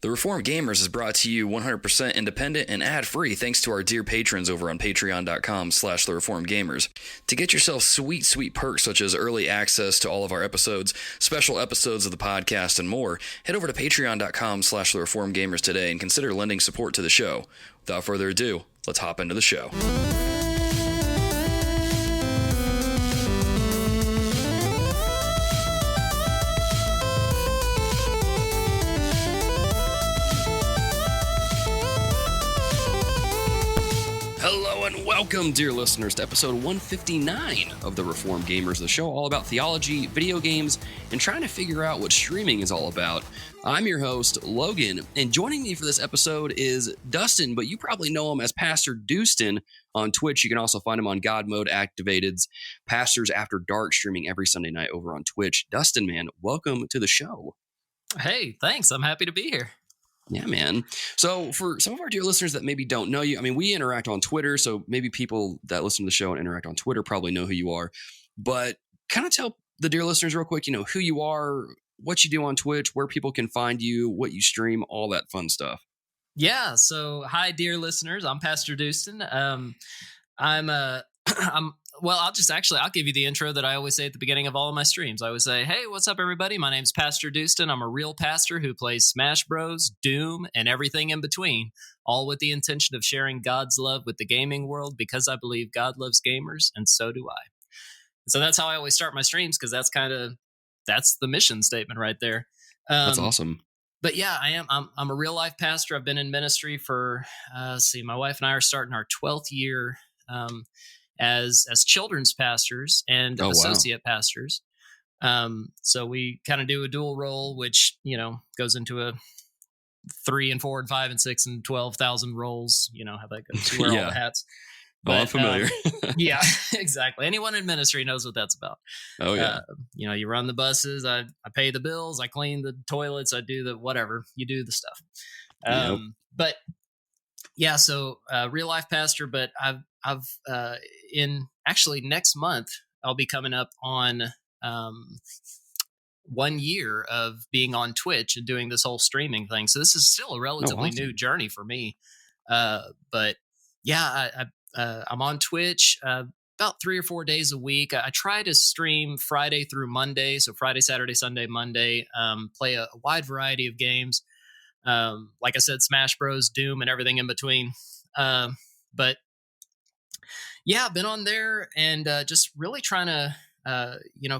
The Reformed Gamers is brought to you 100% independent and ad-free thanks to our dear patrons over on patreon.com/thereformedgamers. To get yourself sweet perks such as early access to all of our episodes, special episodes of the podcast, and more, head over to patreon.com/thereformedgamers today and consider lending support to the show. Without further ado, let's hop into the show. Hello and welcome, dear listeners, to episode 159 of the Reformed Gamers, the show all about theology, video games, and trying to figure out what streaming is all about. I'm your host, Logan, and joining me for this episode is Doostyn, but you probably know him as PastorDoostyn on Twitch. You can also find him on God Mode Activated's Pastors After Dark, streaming every Sunday night over on Twitch. Doostyn, man, welcome to the show. Hey, thanks. I'm happy to be here. Yeah, man. So for some of our dear listeners that maybe don't know you, I mean, we interact on Twitter, so maybe people that listen to the show and interact on Twitter probably know who you are. But kind of tell the dear listeners real quick, who you are, what you do on Twitch, where people can find you, what you stream, all that fun stuff. Yeah. So, hi, dear listeners. I'm PastorDoostyn. I'll give you the intro that I always say at the beginning of all of my streams. I always say, hey, what's up, everybody? My name's PastorDoostyn. I'm a real pastor who plays Smash Bros, Doom, and everything in between, all with the intention of sharing God's love with the gaming world because I believe God loves gamers, and so do I. So that's how I always start my streams, because that's the mission statement right there. That's awesome. But yeah, I'm a real life pastor. I've been in ministry for, my wife and I are starting our 12th year as children's pastors and associate pastors. So we kind of do a dual role, which, goes into a 3 and 4 and 5 and 6 and 12,000 roles. You know how that goes. You wear all the hats. But, I'm familiar. Yeah, exactly. Anyone in ministry knows what that's about. Oh, yeah. You run the buses. I pay the bills. I clean the toilets. I do the whatever. You do the stuff. But yeah, so real life pastor. But I've actually next month I'll be coming up on 1 year of being on Twitch and doing this whole streaming thing. So this is still a relatively new journey for me. But yeah, I'm on Twitch about 3 or 4 days a week. I try to stream Friday through Monday. So Friday, Saturday, Sunday, Monday, play a wide variety of games. Like I said, Smash Bros, Doom, and everything in between. But yeah, I've been on there and just really trying to,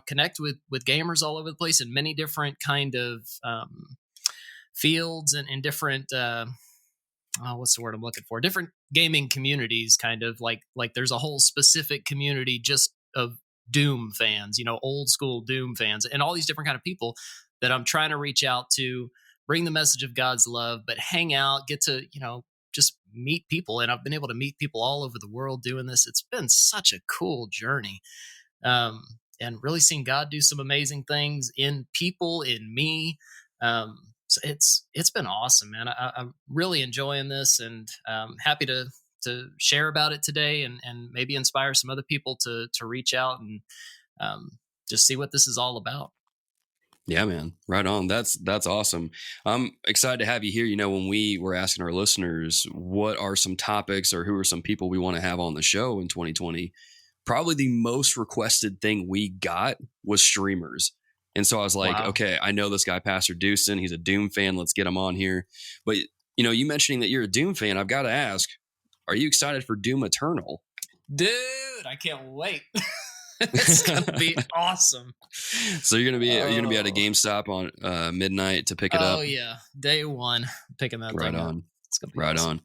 connect with gamers all over the place in many different kind of fields and different, what's the word I'm looking for? Different gaming communities, kind of like there's a whole specific community just of Doom fans, old school Doom fans, and all these different kind of people that I'm trying to reach out to, bring the message of God's love, but hang out, get to, just meet people. And I've been able to meet people all over the world doing this. It's been such a cool journey. And really seeing God do some amazing things in people, in me. So it's been awesome, man. I'm really enjoying this, and happy to share about it today, and maybe inspire some other people to reach out and just see what this is all about. Yeah, man. Right on. That's awesome. I'm excited to have you here. When we were asking our listeners what are some topics or who are some people we want to have on the show in 2020, probably the most requested thing we got was streamers. And so I was like, okay, I know this guy, PastorDoostyn. He's a Doom fan. Let's get him on here. But, you mentioning that you're a Doom fan, I've got to ask, are you excited for Doom Eternal? Dude, I can't wait. It's going to be awesome. So you're going to be at a GameStop on midnight to pick it up? Oh, yeah. Day one, picking that right thing on. up. It's going to be right awesome. On.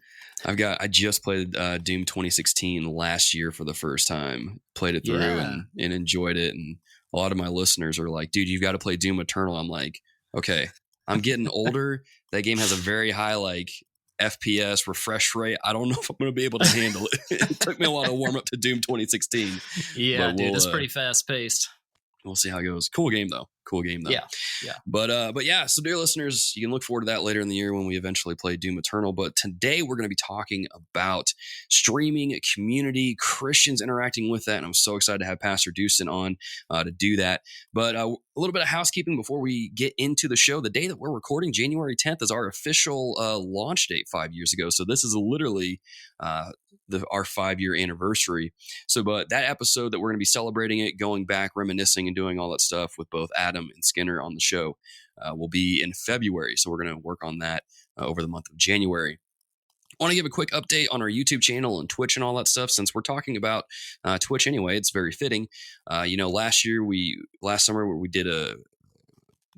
I just played Doom 2016 last year for the first time. Played it through and enjoyed it. And a lot of my listeners are like, dude, you've got to play Doom Eternal. I'm like, okay, I'm getting older. That game has a very high FPS refresh rate. I don't know if I'm going to be able to handle it. It took me a while to warm up to Doom 2016. Yeah, dude, it's pretty fast paced. We'll see how it goes. Cool game though. Cool game though. Yeah. Yeah. But yeah, so dear listeners, you can look forward to that later in the year when we eventually play Doom Eternal. But today we're going to be talking about streaming, community, Christians interacting with that. And I'm so excited to have Pastor Doostyn on to do that. But a little bit of housekeeping before we get into the show. The day that we're recording, January 10th, is our official launch date 5 years ago. So this is literally our 5-year anniversary. So, but that episode that we're going to be celebrating it, going back, reminiscing, and doing all that stuff with both Adam and Skinner on the show will be in February. So we're going to work on that over the month of January. I want to give a quick update on our YouTube channel and Twitch and all that stuff. Since we're talking about Twitch anyway, it's very fitting. Last summer we did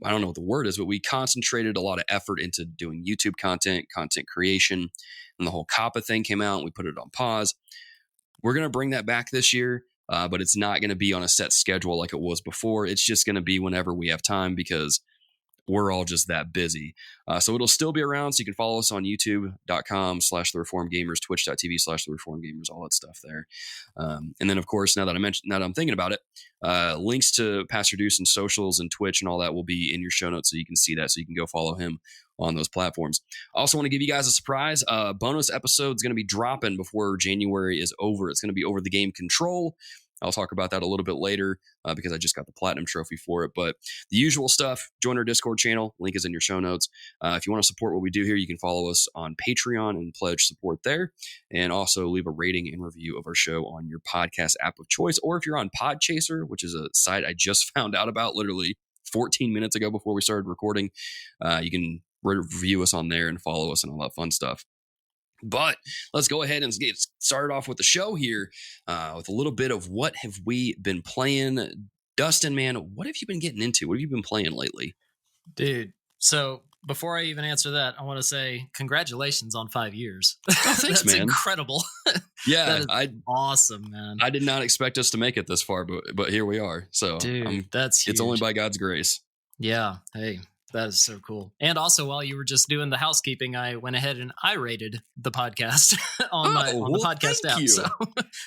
I don't know what the word is, but we concentrated a lot of effort into doing YouTube content creation, and the whole COPPA thing came out and we put it on pause. We're going to bring that back this year, but it's not going to be on a set schedule like it was before. It's just going to be whenever we have time because we're all just that busy. So it'll still be around. So you can follow us on youtube.com/thereformedgamers, twitch.tv/thereformedgamers, all that stuff there. And then, of course, now that I'm thinking about it, links to Pastor Doostyn's socials and Twitch and all that will be in your show notes so you can see that. So you can go follow him on those platforms. I also want to give you guys a surprise. Bonus episode is going to be dropping before January is over. It's going to be over the game Control. I'll talk about that a little bit later because I just got the platinum trophy for it. But the usual stuff, join our Discord channel. Link is in your show notes. If you want to support what we do here, you can follow us on Patreon and pledge support there. And also leave a rating and review of our show on your podcast app of choice. Or if you're on Podchaser, which is a site I just found out about literally 14 minutes ago before we started recording, you can review us on there and follow us and all that fun stuff. But let's go ahead and get started off with the show here with a little bit of what have we been playing. Doostyn, man, what have you been getting into? What have you been playing lately? Dude, so before I even answer that, I want to say congratulations on 5 years. Oh, thanks, That's man. incredible. Yeah, awesome, man. I did not expect us to make it this far, but here we are. So dude, that's huge. It's only by God's grace. Yeah. Hey, that is so cool. And also, while you were just doing the housekeeping, I went ahead and I rated the podcast on the podcast app. So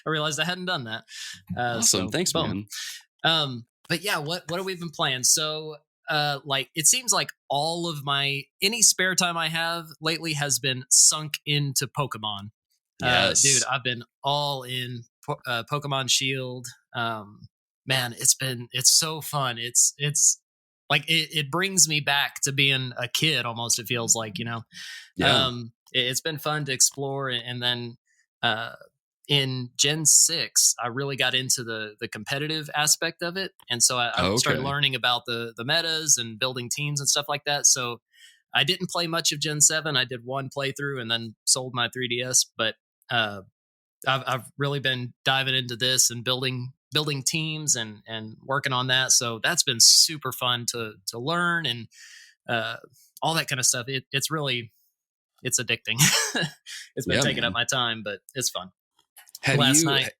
I realized I hadn't done that. Awesome. Thanks, man. But yeah, what have we been playing? So it seems like all of any spare time I have lately has been sunk into Pokemon. Yes. Dude, I've been all in Pokemon Shield. Man, it's so fun. It's like it brings me back to being a kid almost, it feels like, Yeah. It's been fun to explore. And then in Gen 6, I really got into the competitive aspect of it. And so I started learning about the metas and building teams and stuff like that. So I didn't play much of Gen 7. I did one playthrough and then sold my 3DS. But I've really been diving into this and building teams and working on that. So that's been super fun to learn and all that kind of stuff. It's addicting. It's been taking up my time, but it's fun. Last night,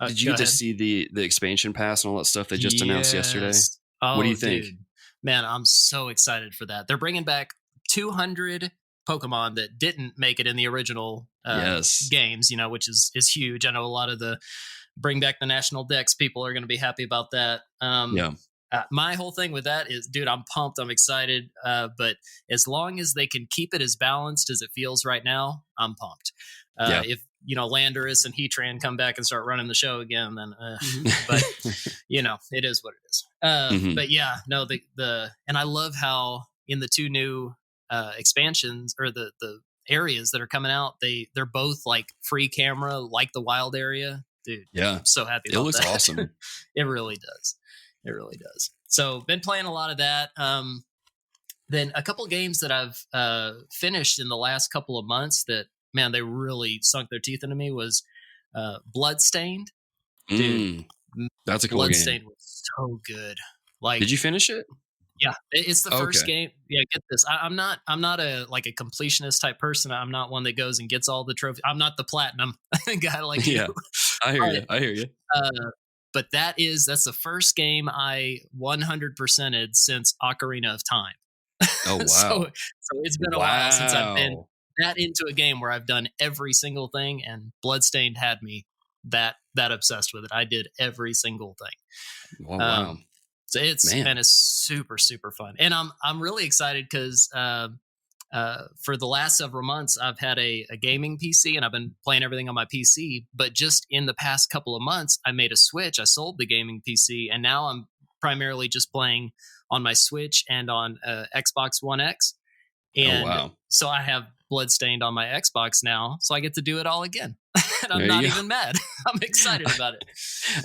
did you just see the expansion pass and all that stuff they just announced yesterday? What do you think? Dude. Man, I'm so excited for that. They're bringing back 200 Pokemon that didn't make it in the original games, which is huge. I know a lot of the bring back the national decks people are going to be happy about that. My whole thing with that is, dude, I'm pumped. I'm excited. But as long as they can keep it as balanced as it feels right now, I'm pumped. If, Landorus and Heatran come back and start running the show again, then, but it is what it is. But yeah, no, and I love how in the two new expansions or the areas that are coming out, they're both like free camera, like the wild area. Dude, yeah, I'm so happy about that. It looks awesome. It really does. It really does. So been playing a lot of that. Then a couple of games that I've finished in the last couple of months that, man, they really sunk their teeth into me was Bloodstained. Dude, that's a cool Bloodstained game. was so good. Like, did you finish it? Yeah, it's the first game. Yeah, get this. I'm not a completionist type person. I'm not one that goes and gets all the trophies. I'm not the platinum guy like you. I hear you. But that's the first game I 100%ed since Ocarina of Time. Oh wow! so it's been a while since I've been that into a game where I've done every single thing, and Bloodstained had me that obsessed with it. I did every single thing. Wow. So it's super, super fun. And I'm really excited because for the last several months, I've had a gaming PC and I've been playing everything on my PC. But just in the past couple of months, I made a switch. I sold the gaming PC and now I'm primarily just playing on my Switch and on Xbox One X. And so I have Bloodstained on my Xbox now, so I get to do it all again. And I'm not even mad. I'm excited about it.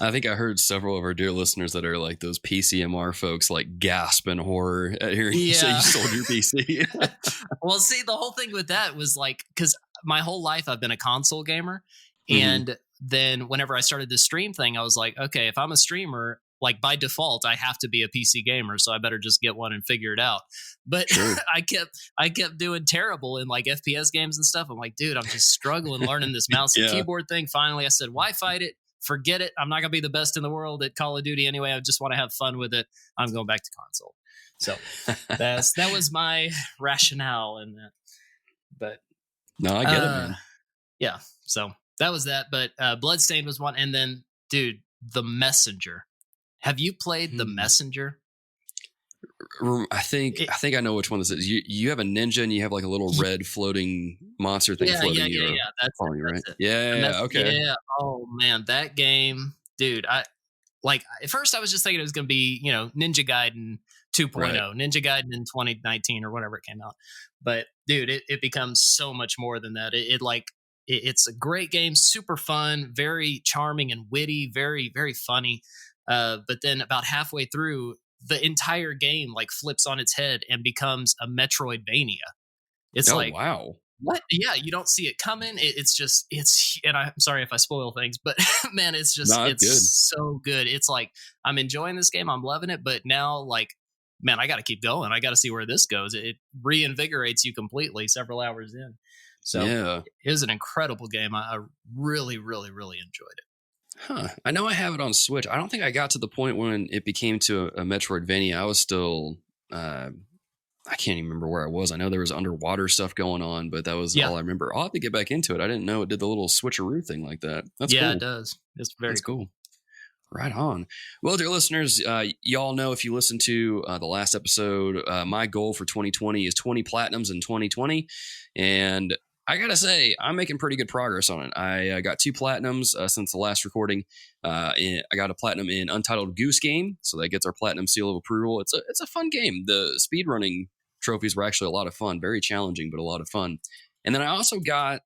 I think I heard several of our dear listeners that are like those PCMR folks like gasp in horror at hearing you say you sold your PC. Well, see, the whole thing with that was like, because my whole life I've been a console gamer. And then whenever I started this stream thing, I was like, okay, if I'm a streamer, like by default, I have to be a PC gamer, so I better just get one and figure it out. But I kept doing terrible in like FPS games and stuff. I'm like, dude, I'm just struggling learning this mouse and keyboard thing. Finally, I said, why fight it? Forget it. I'm not gonna be the best in the world at Call of Duty anyway. I just want to have fun with it. I'm going back to console. So that was my rationale in that. But no, I get it, man. Yeah. So that was that. But Bloodstained was one, and then, dude, The Messenger. Have you played The Messenger? I think I know which one this is. You have a ninja and you have like a little red floating monster thing floating you. Yeah. That's following you, right? Yeah. Okay. Yeah. Oh man, that game, dude. I like at first I was just thinking it was going to be, Ninja Gaiden 2.0, right. Ninja Gaiden in 2019 or whatever it came out. But dude, it becomes so much more than that. It's a great game, super fun, very charming and witty, very, very funny. But then about halfway through, the entire game like flips on its head and becomes a Metroidvania. It's wow. What? Yeah, you don't see it coming. It's and I'm sorry if I spoil things, but man, it's good. So good. It's like, I'm enjoying this game. I'm loving it. But now, like, man, I got to keep going. I got to see where this goes. It reinvigorates you completely several hours in. So it was an incredible game. I really, really, really enjoyed it. Huh. I know I have it on Switch. I don't think I got to the point when it became to a Metroidvania. I was still, I can't even remember where I was. I know there was underwater stuff going on, but that was all I remember. I'll have to get back into it. I didn't know it did the little switcheroo thing like that. That's cool. It does. It's very cool. Right on. Well, dear listeners, y'all know if you listen to the last episode, my goal for 2020 is 20 platinums in 2020. And I got to say, I'm making pretty good progress on it. I got 2 platinums since the last recording. I got a platinum in Untitled Goose Game, so that gets our platinum seal of approval. It's a fun game. The speedrunning trophies were actually a lot of fun. Very challenging, but a lot of fun. And then I also got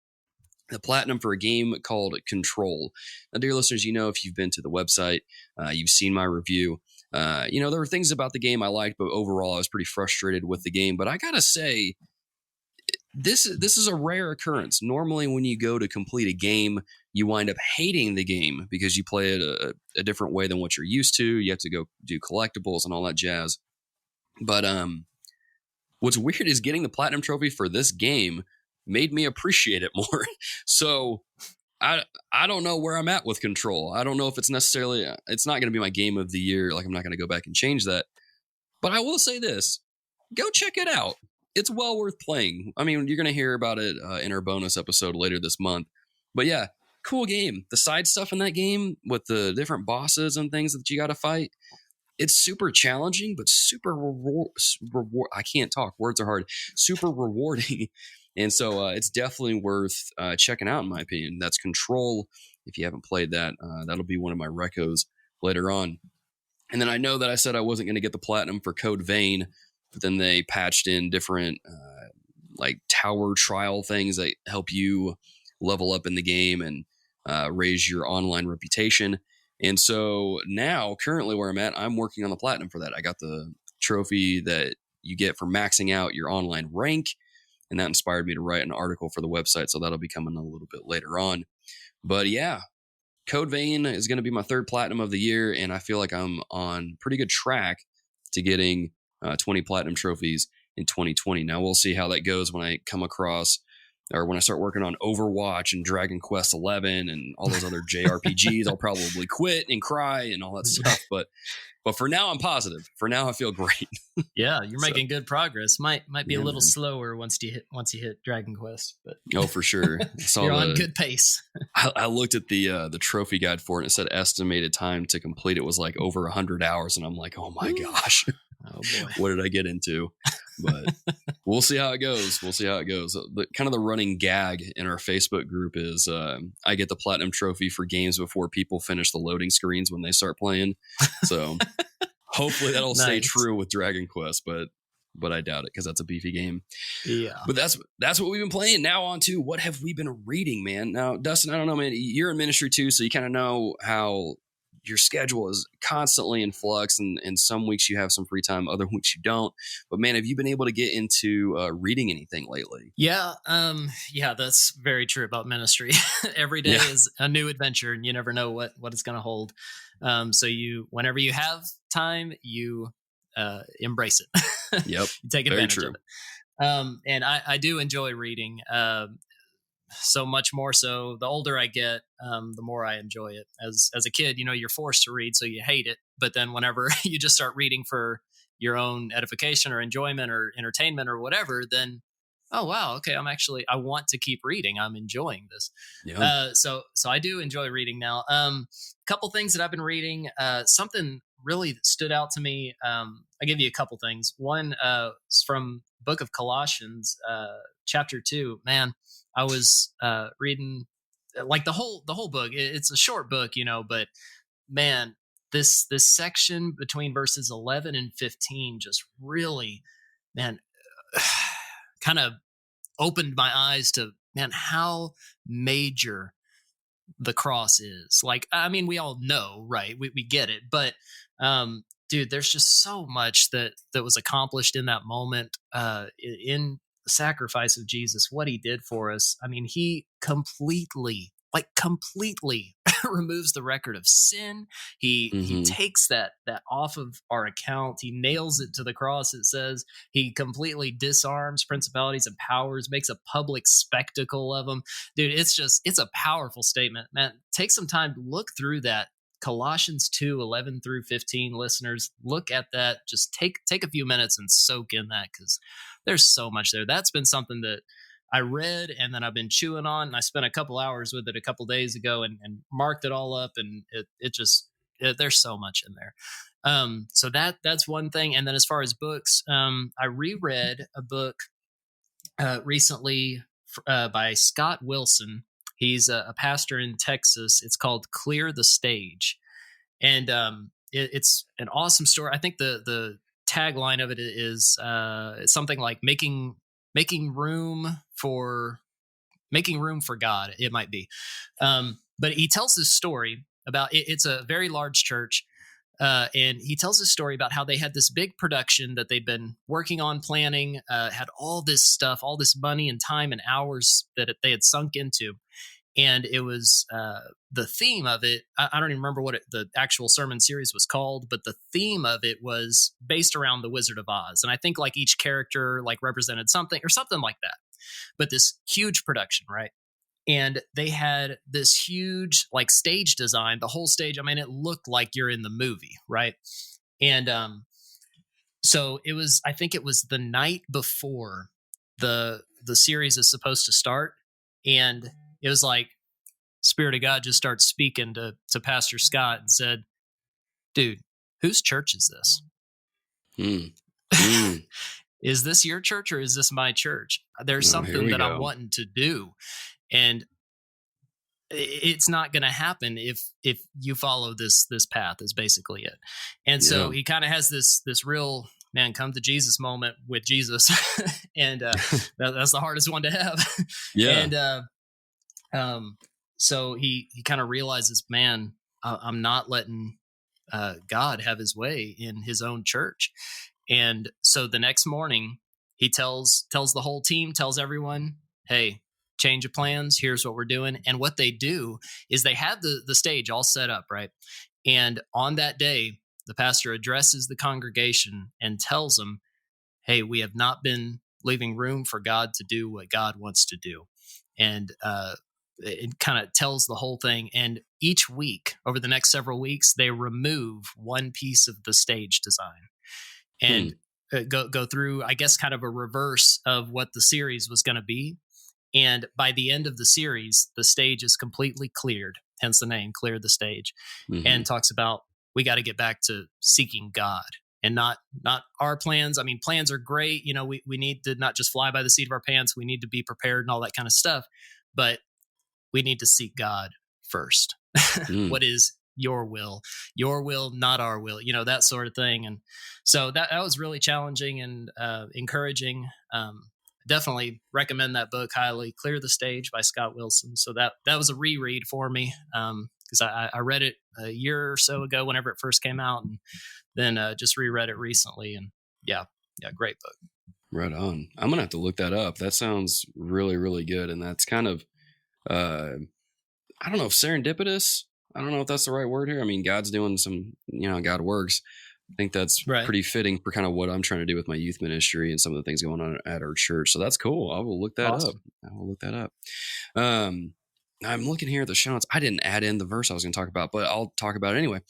the platinum for a game called Control. Now, dear listeners, if you've been to the website, you've seen my review. There were things about the game I liked, but overall I was pretty frustrated with the game. But I got to say, this is a rare occurrence. Normally, when you go to complete a game, you wind up hating the game because you play it a different way than what you're used to. You have to go do collectibles and all that jazz. But what's weird is getting the platinum trophy for this game made me appreciate it more. So I don't know where I'm at with Control. I don't know if it's not going to be my game of the year. Like, I'm not going to go back and change that. But I will say this: go check it out. It's well worth playing. I mean, you're going to hear about it in our bonus episode later this month. But yeah, cool game. The side stuff in that game with the different bosses and things that you got to fight, it's super challenging, but super I can't talk. Words are hard. Super rewarding. And so it's definitely worth checking out, in my opinion. That's Control. If you haven't played that, that'll be one of my recos later on. And then I know that I said I wasn't going to get the platinum for Code Vein, but then they patched in different like tower trial things that help you level up in the game and raise your online reputation. And so now, currently where I'm at, I'm working on the platinum for that. I got the trophy that you get for maxing out your online rank, and that inspired me to write an article for the website. So that'll be coming a little bit later on. But yeah, Code Vein is going to be my 3rd platinum of the year, and I feel like I'm on pretty good track to getting 20 platinum trophies in 2020. Now we'll see how that goes when I come across or when I start working on Overwatch and Dragon Quest 11 and all those other JRPGs, I'll probably quit and cry and all that stuff. But for now, I'm positive. For now, I feel great. Yeah, you're making good progress. Might be a little man. slower once you hit Dragon Quest, but for sure. You're on good pace. I looked at the trophy guide for it, and it said estimated time to complete it was like over 100 hours, and I'm like, oh my gosh, oh boy, what did I get into? But we'll see how it goes. The running gag in our Facebook group is I get the platinum trophy for games before people finish the loading screens when they start playing. So hopefully that'll stay true with Dragon Quest, but I doubt it because that's a beefy game. Yeah. But that's what we've been playing. Now on to what have we been reading, man? Now, Doostyn, I don't know, man. You're in ministry too, so you kind of know how your schedule is constantly in flux, and some weeks you have some free time, other weeks you don't. But man, have you been able to get into reading anything lately? Yeah, that's very true about ministry. Every day is a new adventure, and you never know what it's going to hold. So whenever you have time, you embrace it. Yep, you take advantage of it. And I do enjoy reading. So much more so the older I get, the more I enjoy it. As a kid, you're forced to read, so you hate it. But then whenever you just start reading for your own edification or enjoyment or entertainment or whatever, then, oh, wow, okay, I want to keep reading. I'm enjoying this. Yeah. So I do enjoy reading now. Couple things that I've been reading, something really that stood out to me. I'll give you a couple things. One is from Book of Colossians, chapter 2. Man, I was reading like the whole book. It's a short book, but man, this section between verses 11 and 15 just really, man, kind of opened my eyes to, man, how major the cross is. Like, I mean, we all know, right? We get it, but dude, there's just so much that was accomplished in that moment, in the sacrifice of Jesus, what he did for us. I mean, he completely removes the record of sin. He takes that off of our account. He nails it to the cross. It says he completely disarms principalities and powers, makes a public spectacle of them. Dude, it's a powerful statement, man. Take some time to look through that. Colossians 2:11 through 15, listeners, look at that. Just take a few minutes and soak in that, because there's so much there. That's been something that I read and then I've been chewing on, and I spent a couple hours with it a couple days ago and marked it all up, and there's so much in there. So that's one thing. And then as far as books, I reread a book recently by Scott Wilson. He's a pastor in Texas. It's called Clear the Stage. And it's an awesome story. I think the tagline of it is something like making room for God. It might be. But he tells this story about it's a very large church. And he tells this story about how they had this big production that they'd been working on, planning, had all this stuff, all this money and time and hours that they had sunk into. And it was the theme of it. I don't even remember what the actual sermon series was called, but the theme of it was based around the Wizard of Oz. And I think like each character like represented something or something like that. But this huge production, right? And they had this huge like stage design, the whole stage. I mean, it looked like you're in the movie, right? And so I think it was the night before the series is supposed to start. And it was like Spirit of God just starts speaking to Pastor Scott and said, dude, whose church is this? Is this your church or is this my church? There's something that I'm wanting to do. And it's not going to happen if you follow this path, is basically it. And so he kind of has this real, man, come to Jesus moment with Jesus. And that's the hardest one to have. Yeah. And so he kind of realizes, man, I'm not letting God have his way in his own church. And so the next morning he tells the whole team, tells everyone, hey, change of plans. Here's what we're doing. And what they do is they have the stage all set up, right? And on that day, the pastor addresses the congregation and tells them, hey, we have not been leaving room for God to do what God wants to do. And it kind of tells the whole thing. And each week, over the next several weeks, they remove one piece of the stage design and go through, I guess, kind of a reverse of what the series was going to be. And by the end of the series, the stage is completely cleared, hence the name, Clear the Stage, and talks about we got to get back to seeking God and not our plans. I mean, plans are great. You know, we need to not just fly by the seat of our pants. We need to be prepared and all that kind of stuff. But we need to seek God first. What is your will, not our will, you know, that sort of thing. And so that was really challenging and encouraging. Definitely recommend that book highly. Clear the Stage by Scott Wilson. So that was a reread for me because I read it a year or so ago whenever it first came out, and then just reread it recently. And yeah, great book. Right on. I'm gonna have to look that up. That sounds really, really good, and that's kind of I don't know if serendipitous. I don't know if that's the right word here. I mean, God's doing some, you know, God works. I think that's pretty fitting for kind of what I'm trying to do with my youth ministry and some of the things going on at our church. So that's cool. I will look that up. I'm looking here at the show notes. I didn't add in the verse I was going to talk about, but I'll talk about it anyway.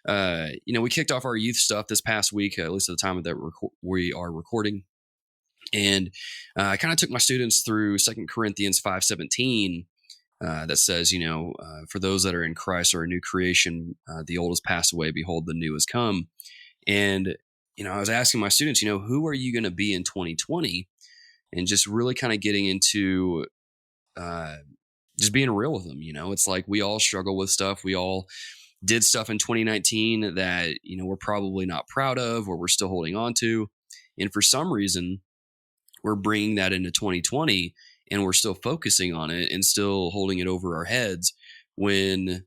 You know, we kicked off our youth stuff this past week, at least at the time that we are recording. And I kind of took my students through 2 Corinthians 5:17. That says, you know, for those that are in Christ are a new creation, the old has passed away, behold, the new has come. And, you know, I was asking my students, you know, who are you going to be in 2020? And just really kind of getting into just being real with them. You know, it's like we all struggle with stuff. We all did stuff in 2019 that, you know, we're probably not proud of or we're still holding on to. And for some reason, we're bringing that into 2020 and we're still focusing on it and still holding it over our heads when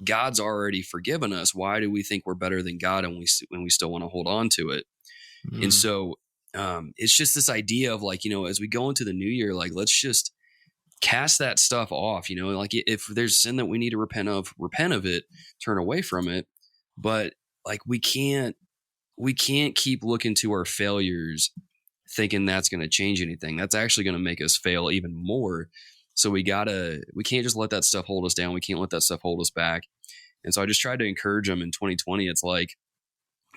God's already forgiven us. Why do we think we're better than God and when we still want to hold on to it? And so it's just this idea of like, you know, as we go into the new year, like, let's just cast that stuff off, you know, like if there's sin that we need to repent of it, turn away from it. But like, we can't keep looking to our failures thinking that's going to change anything. That's actually going to make us fail even more. So we can't just let that stuff hold us down. We can't let that stuff hold us back. And so I just tried to encourage them in 2020. It's like,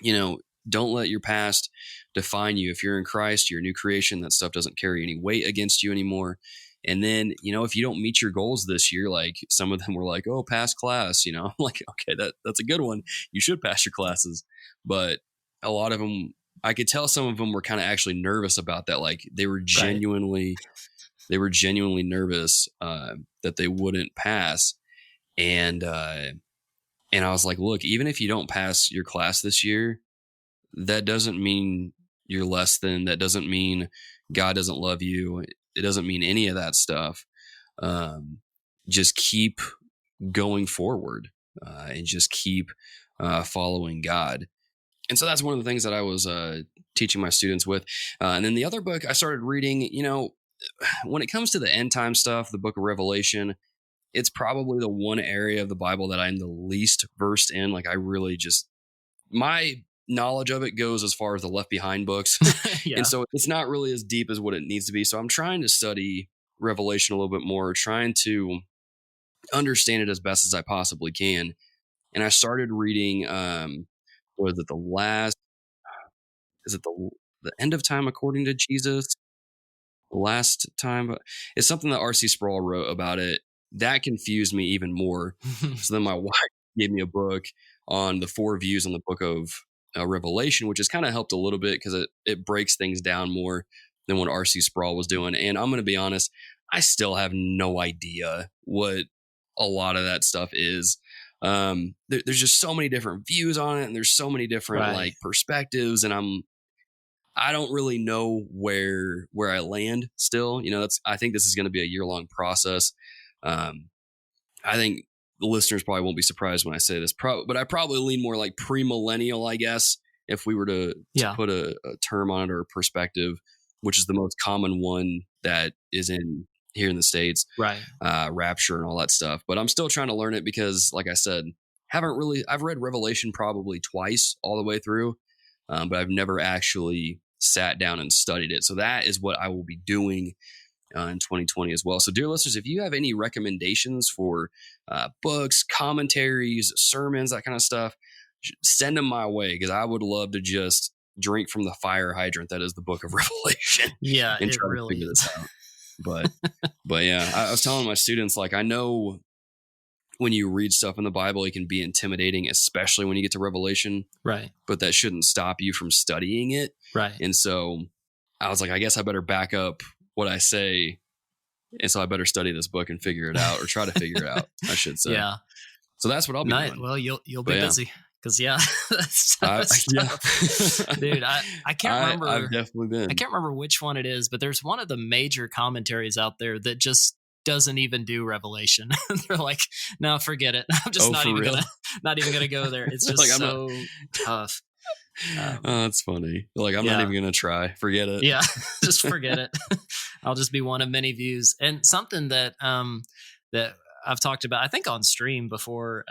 you know, don't let your past define you. If you're in Christ, you're a new creation. That stuff doesn't carry any weight against you anymore. And then, you know, if you don't meet your goals this year, like some of them were like, oh, pass class, you know, I'm like, okay, that's a good one. You should pass your classes. But a lot of them, I could tell some of them were kind of actually nervous about that. Like they were genuinely nervous that they wouldn't pass. And I was like, look, even if you don't pass your class this year, that doesn't mean you're less than, that doesn't mean God doesn't love you. It doesn't mean any of that stuff. Just keep going forward and just keep following God. And so that's one of the things that I was teaching my students with. And then the other book I started reading, you know, when it comes to the end time stuff, the book of Revelation, it's probably the one area of the Bible that I'm the least versed in. Like I really just, my knowledge of it goes as far as the Left Behind books. Yeah. And so it's not really as deep as what it needs to be. So I'm trying to study Revelation a little bit more, trying to understand it as best as I possibly can. And I started reading, was it the end of time according to Jesus? Last time? It's something that R.C. Sproul wrote about it. That confused me even more. So then my wife gave me a book on the 4 views on the book of Revelation, which has kind of helped a little bit because it breaks things down more than what R.C. Sproul was doing. And I'm going to be honest, I still have no idea what a lot of that stuff is. There's just so many different views on it, and there's so many different like perspectives, and I don't really know where I land still. You know, I think this is going to be a year-long process. I think the listeners probably won't be surprised when I say this, but I probably lean more like premillennial, I guess, if we were to put a term on it or a perspective, which is the most common one that is here in the States, right? Rapture and all that stuff. But I'm still trying to learn it because, like I said, I've read Revelation probably twice all the way through, but I've never actually sat down and studied it. So that is what I will be doing in 2020 as well. So dear listeners, if you have any recommendations for books, commentaries, sermons, that kind of stuff, send them my way, because I would love to just drink from the fire hydrant that is the book of Revelation. Yeah, and it try really to figure is. this out. But yeah, I was telling my students, like, I know when you read stuff in the Bible, it can be intimidating, especially when you get to Revelation. Right. But that shouldn't stop you from studying it. Right. And so I was like, I guess I better back up what I say. And so I better study this book and figure it out, or try to figure it out, I should say. Yeah. So that's what I'll be doing. Well, you'll be busy. Because that's tough. Dude, I can't remember. I've definitely been. I can't remember which one it is, but there's one of the major commentaries out there that just doesn't even do Revelation. They're like, no, forget it. I'm just not even gonna go there. It's just like, tough. That's funny. Like, I'm not even gonna try. Forget it. Yeah, just forget it. I'll just be one of many views. And something that that I've talked about, I think on stream before.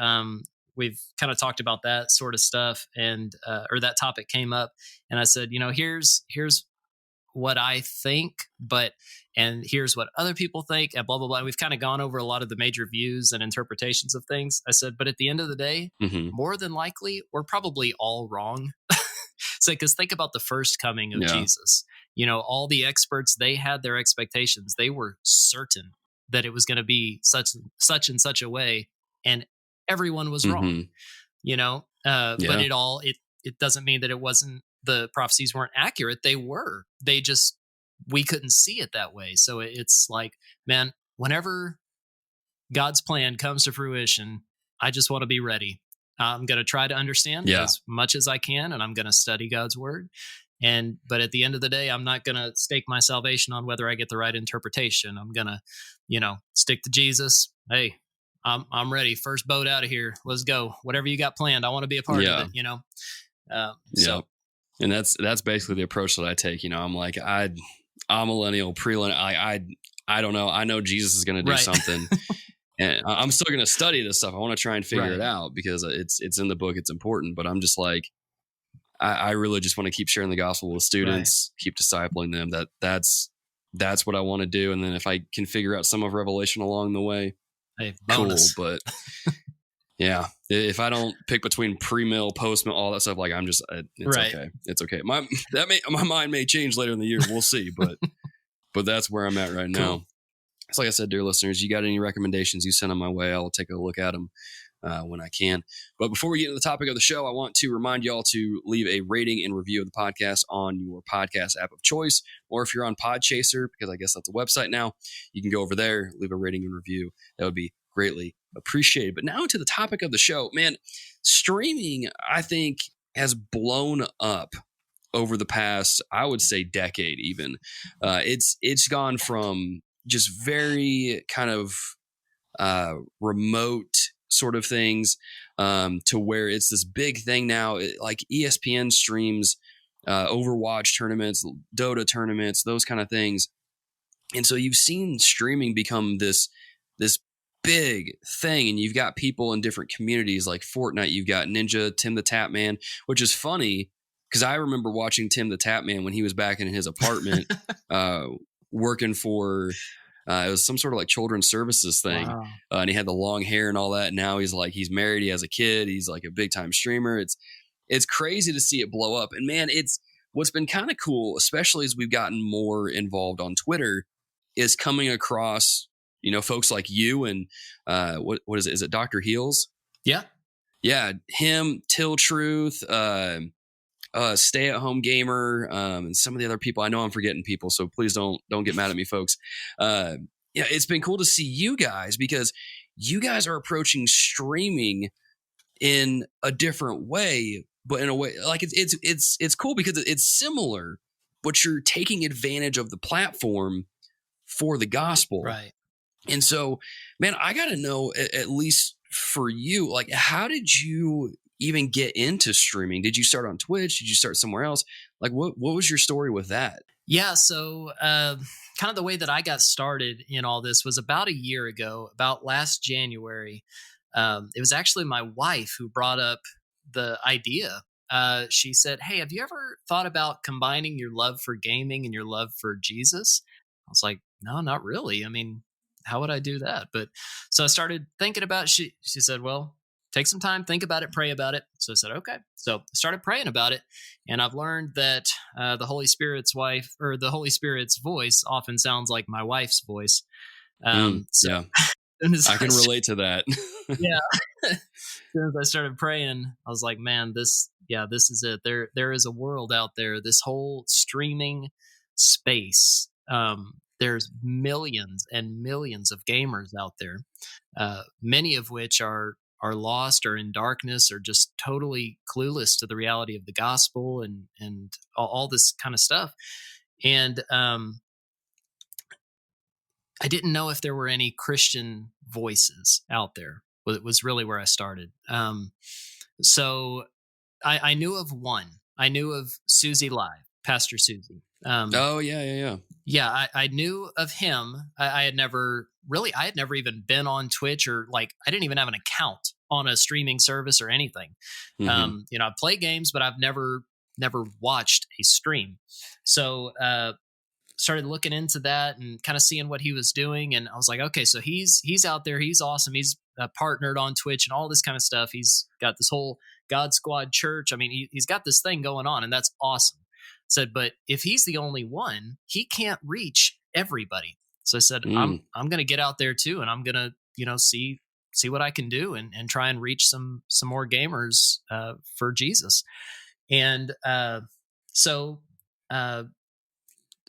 We've kind of talked about that sort of stuff, and or that topic came up, and I said, here's what I think, and here's what other people think, and blah blah blah. And we've kind of gone over a lot of the major views and interpretations of things. I said, but at the end of the day, more than likely, we're probably all wrong. So, because think about the first coming of Jesus. All the experts, they had their expectations. They were certain that it was going to be such and such a way, and everyone was wrong, but it doesn't mean that it wasn't, the prophecies weren't accurate. They were, we couldn't see it that way. So it's like, man, whenever God's plan comes to fruition, I just want to be ready. I'm going to try to understand as much as I can, and I'm going to study God's word. But at the end of the day, I'm not going to stake my salvation on whether I get the right interpretation. I'm going to, stick to Jesus. Hey, I'm ready. First boat out of here. Let's go. Whatever you got planned, I want to be a part of it. So, and that's basically the approach that I take. I'm like, I'm millennial, pre-millennial. I don't know. I know Jesus is going to do something, and I'm still going to study this stuff. I want to try and figure it out, because it's in the book. It's important. But I'm just like, I really just want to keep sharing the gospel with students, keep discipling them. That's what I want to do. And then if I can figure out some of Revelation along the way, hey, cool. But yeah, if I don't pick between pre-mill, post-mill, all that stuff, like, I'm just, it's okay. It's okay. My mind may change later in the year. We'll see. But that's where I'm at right now. So like I said, dear listeners, you got any recommendations, you send them my way. I'll take a look at them when I can. But before we get into the topic of the show, I want to remind y'all to leave a rating and review of the podcast on your podcast app of choice, or if you're on Podchaser, because I guess that's a website now, you can go over there, leave a rating and review. That would be greatly appreciated. But now to the topic of the show, man. Streaming, I think, has blown up over the past, I would say, decade even. It's gone from just very kind of remote sort of things to where it's this big thing now. Like ESPN streams Overwatch tournaments, Dota tournaments, those kind of things. And so you've seen streaming become this big thing, and you've got people in different communities like Fortnite. You've got Ninja, Tim the Tapman, which is funny because I remember watching Tim the Tapman when he was back in his apartment working for it was some sort of like children's services thing. Wow. And he had the long hair and all that. And now he's married. He has a kid. He's like a big time streamer. It's crazy to see it blow up. And man, it's what's been kind of cool, especially as we've gotten more involved on Twitter, is coming across, folks like you and what is it? Is it Dr. Heels? Yeah. Yeah. Him, Till Truth, Stay at Home Gamer, and some of the other people. I know I'm forgetting people, so please don't get mad at me, folks. It's been cool to see you guys, because you guys are approaching streaming in a different way, but in a way like it's cool because it's similar, but you're taking advantage of the platform for the gospel. Right. And so, man, I got to know, at least for you, like, how did you even get into streaming? Did you start on Twitch? Did you start somewhere else? Like, what was your story with that? Yeah. So, kind of the way that I got started in all this was about a year ago, about last January. It was actually my wife who brought up the idea she said, "Hey, have you ever thought about combining your love for gaming and your love for Jesus?" I was like, "No, not really. I mean, how would I do that?" But so I started thinking about it. She said, "Well, take some time, think about it, pray about it." So I said, "Okay." So I started praying about it, and I've learned that the Holy Spirit's voice often sounds like my wife's voice. So Yeah, as soon as I can relate to that. yeah, as soon as I started praying, I was like, "Man, this is it. There is a world out there. This whole streaming space. There's millions and millions of gamers out there, many of which are lost or in darkness or just totally clueless to the reality of the gospel and all this kind of stuff." And I didn't know if there were any Christian voices out there. Well, it was really where I started. So I knew of one. I knew of Susie Live, Pastor Susie. Oh yeah. Yeah, I knew of him. I had never even been on Twitch, or like I didn't even have an account on a streaming service or anything. Hmm. I play games, but I've never watched a stream. So started looking into that and kind of seeing what he was doing, and I was like, okay, so he's out there, he's awesome, he's partnered on Twitch and all this kind of stuff. He's got this whole God Squad church. I mean, he's got this thing going on, and that's awesome. Said, but if he's the only one, he can't reach everybody. So I said, I'm going to get out there too, and I'm going to see what I can do and try and reach some more gamers for Jesus. And so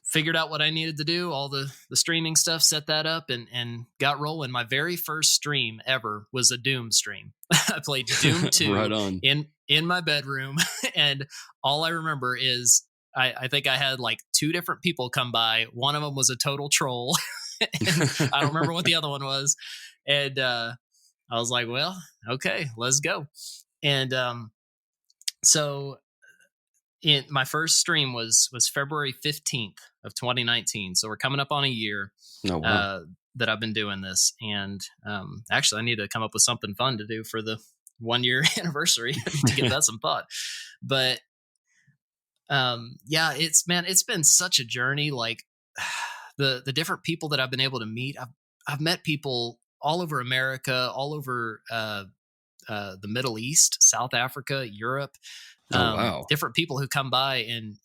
figured out what I needed to do, all the streaming stuff, set that up, and got rolling. My very first stream ever was a Doom stream. I played Doom 2 Right on. in my bedroom, and all I remember is I think I had like 2 different people come by. One of them was a total troll. And I don't remember what the other one was. And I was like, well, okay, let's go. And so my first stream was February 15th of 2019. So we're coming up on a year Oh, wow. that I've been doing this. And actually, I need to come up with something fun to do for the 1-year anniversary to give that some thought. But yeah, it's been such a journey. Like the different people that I've been able to meet. I've met people all over America, all over the Middle East, South Africa, Europe. Oh, wow. Different people who come by, and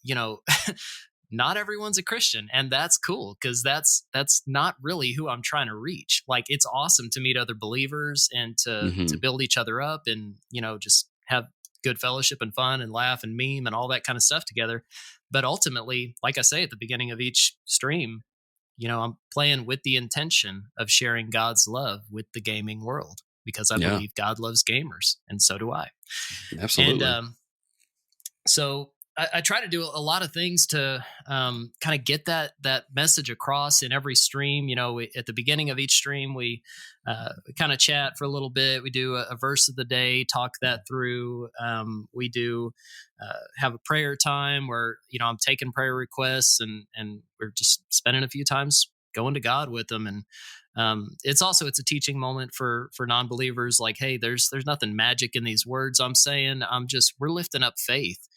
not everyone's a Christian, and that's cool, because that's not really who I'm trying to reach. Like, it's awesome to meet other believers and to build each other up, and just have good fellowship and fun and laugh and meme and all that kind of stuff together. But ultimately, like I say at the beginning of each stream, I'm playing with the intention of sharing God's love with the gaming world, because I believe God loves gamers, and so do I. Absolutely. And so I try to do a lot of things to kind of get that message across in every stream. At the beginning of each stream, we kind of chat for a little bit. We do a verse of the day, talk that through. We do have a prayer time where I'm taking prayer requests, and we're just spending a few times going to God with them. And it's a teaching moment for non-believers. Like, hey, there's nothing magic in these words I'm saying. We're lifting up faith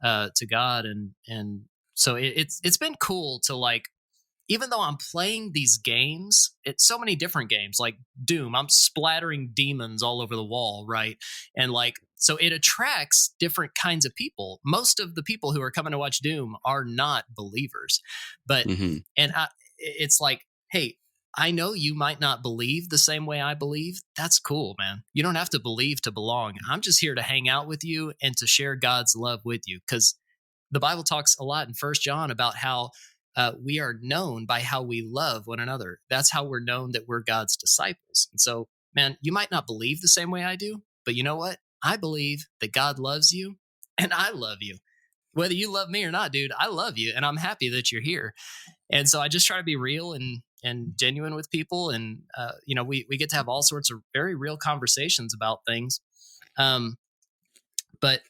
to God, and so it's been cool to, like, even though I'm playing these games, it's so many different games like Doom. I'm splattering demons all over the wall, right? And like, so it attracts different kinds of people. Most of the people who are coming to watch Doom are not believers, but it's like, hey, I know you might not believe the same way I believe. That's cool, man. You don't have to believe to belong. I'm just here to hang out with you and to share God's love with you, because the Bible talks a lot in 1 John about how we are known by how we love one another. That's how we're known that we're God's disciples. And so, man, you might not believe the same way I do, but you know what? I believe that God loves you, and I love you. Whether you love me or not, dude, I love you, and I'm happy that you're here. And so I just try to be real and genuine with people. And, we get to have all sorts of very real conversations about things. But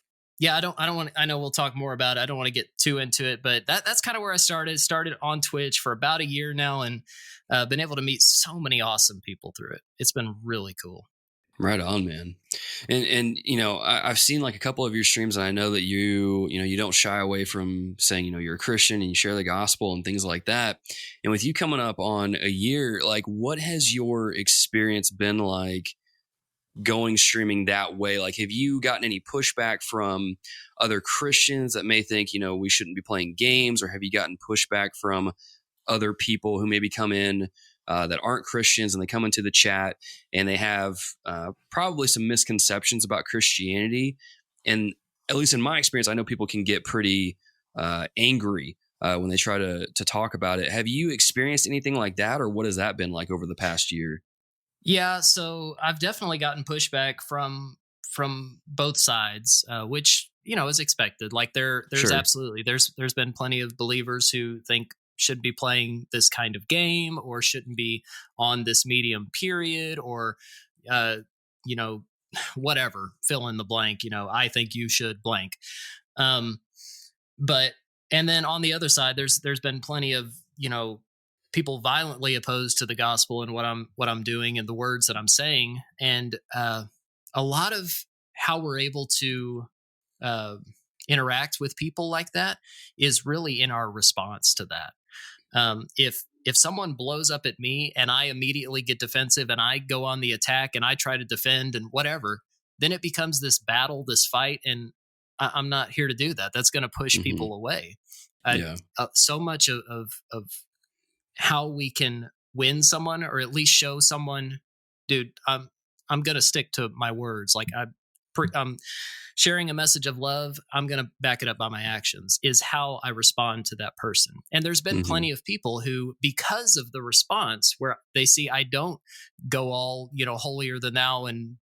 yeah, I don't want I know we'll talk more about it. I don't want to get too into it, but that's kind of where I started on Twitch for about a year now, and been able to meet so many awesome people through it. It's been really cool. Right on, man. And I've seen like a couple of your streams, and I know that you don't shy away from saying you're a Christian and you share the gospel and things like that. And with you coming up on a year, like what has your experience been like going streaming that way? Like, have you gotten any pushback from other Christians that may think we shouldn't be playing games, or have you gotten pushback from other people who maybe come in that aren't Christians, and they come into the chat and they have probably some misconceptions about Christianity? And at least in my experience, I know people can get pretty angry when they try to talk about it. Have you experienced anything like that, or what has that been like over the past year? Yeah, so I've definitely gotten pushback from both sides, which is expected. Like there's Sure. absolutely there's been plenty of believers who think should be playing this kind of game or shouldn't be on this medium period, or uh you know whatever, fill in the blank. I think you should blank. um but and then on the other side, there's been plenty of people violently opposed to the gospel and what I'm doing and the words that I'm saying. And a lot of how we're able to uh, interact with people like that is really in our response to that. If someone blows up at me and I immediately get defensive and I go on the attack and I try to defend and whatever, then it becomes this battle, this fight, and I'm not here to do that. That's going to push people away. Yeah. So much of how we can win someone, or at least show someone, dude, I'm going to stick to my words. Like I'm sharing a message of love. I'm going to back it up by my actions, is how I respond to that person. And there's been plenty of people who, because of the response, where they see I don't go all, holier than thou and,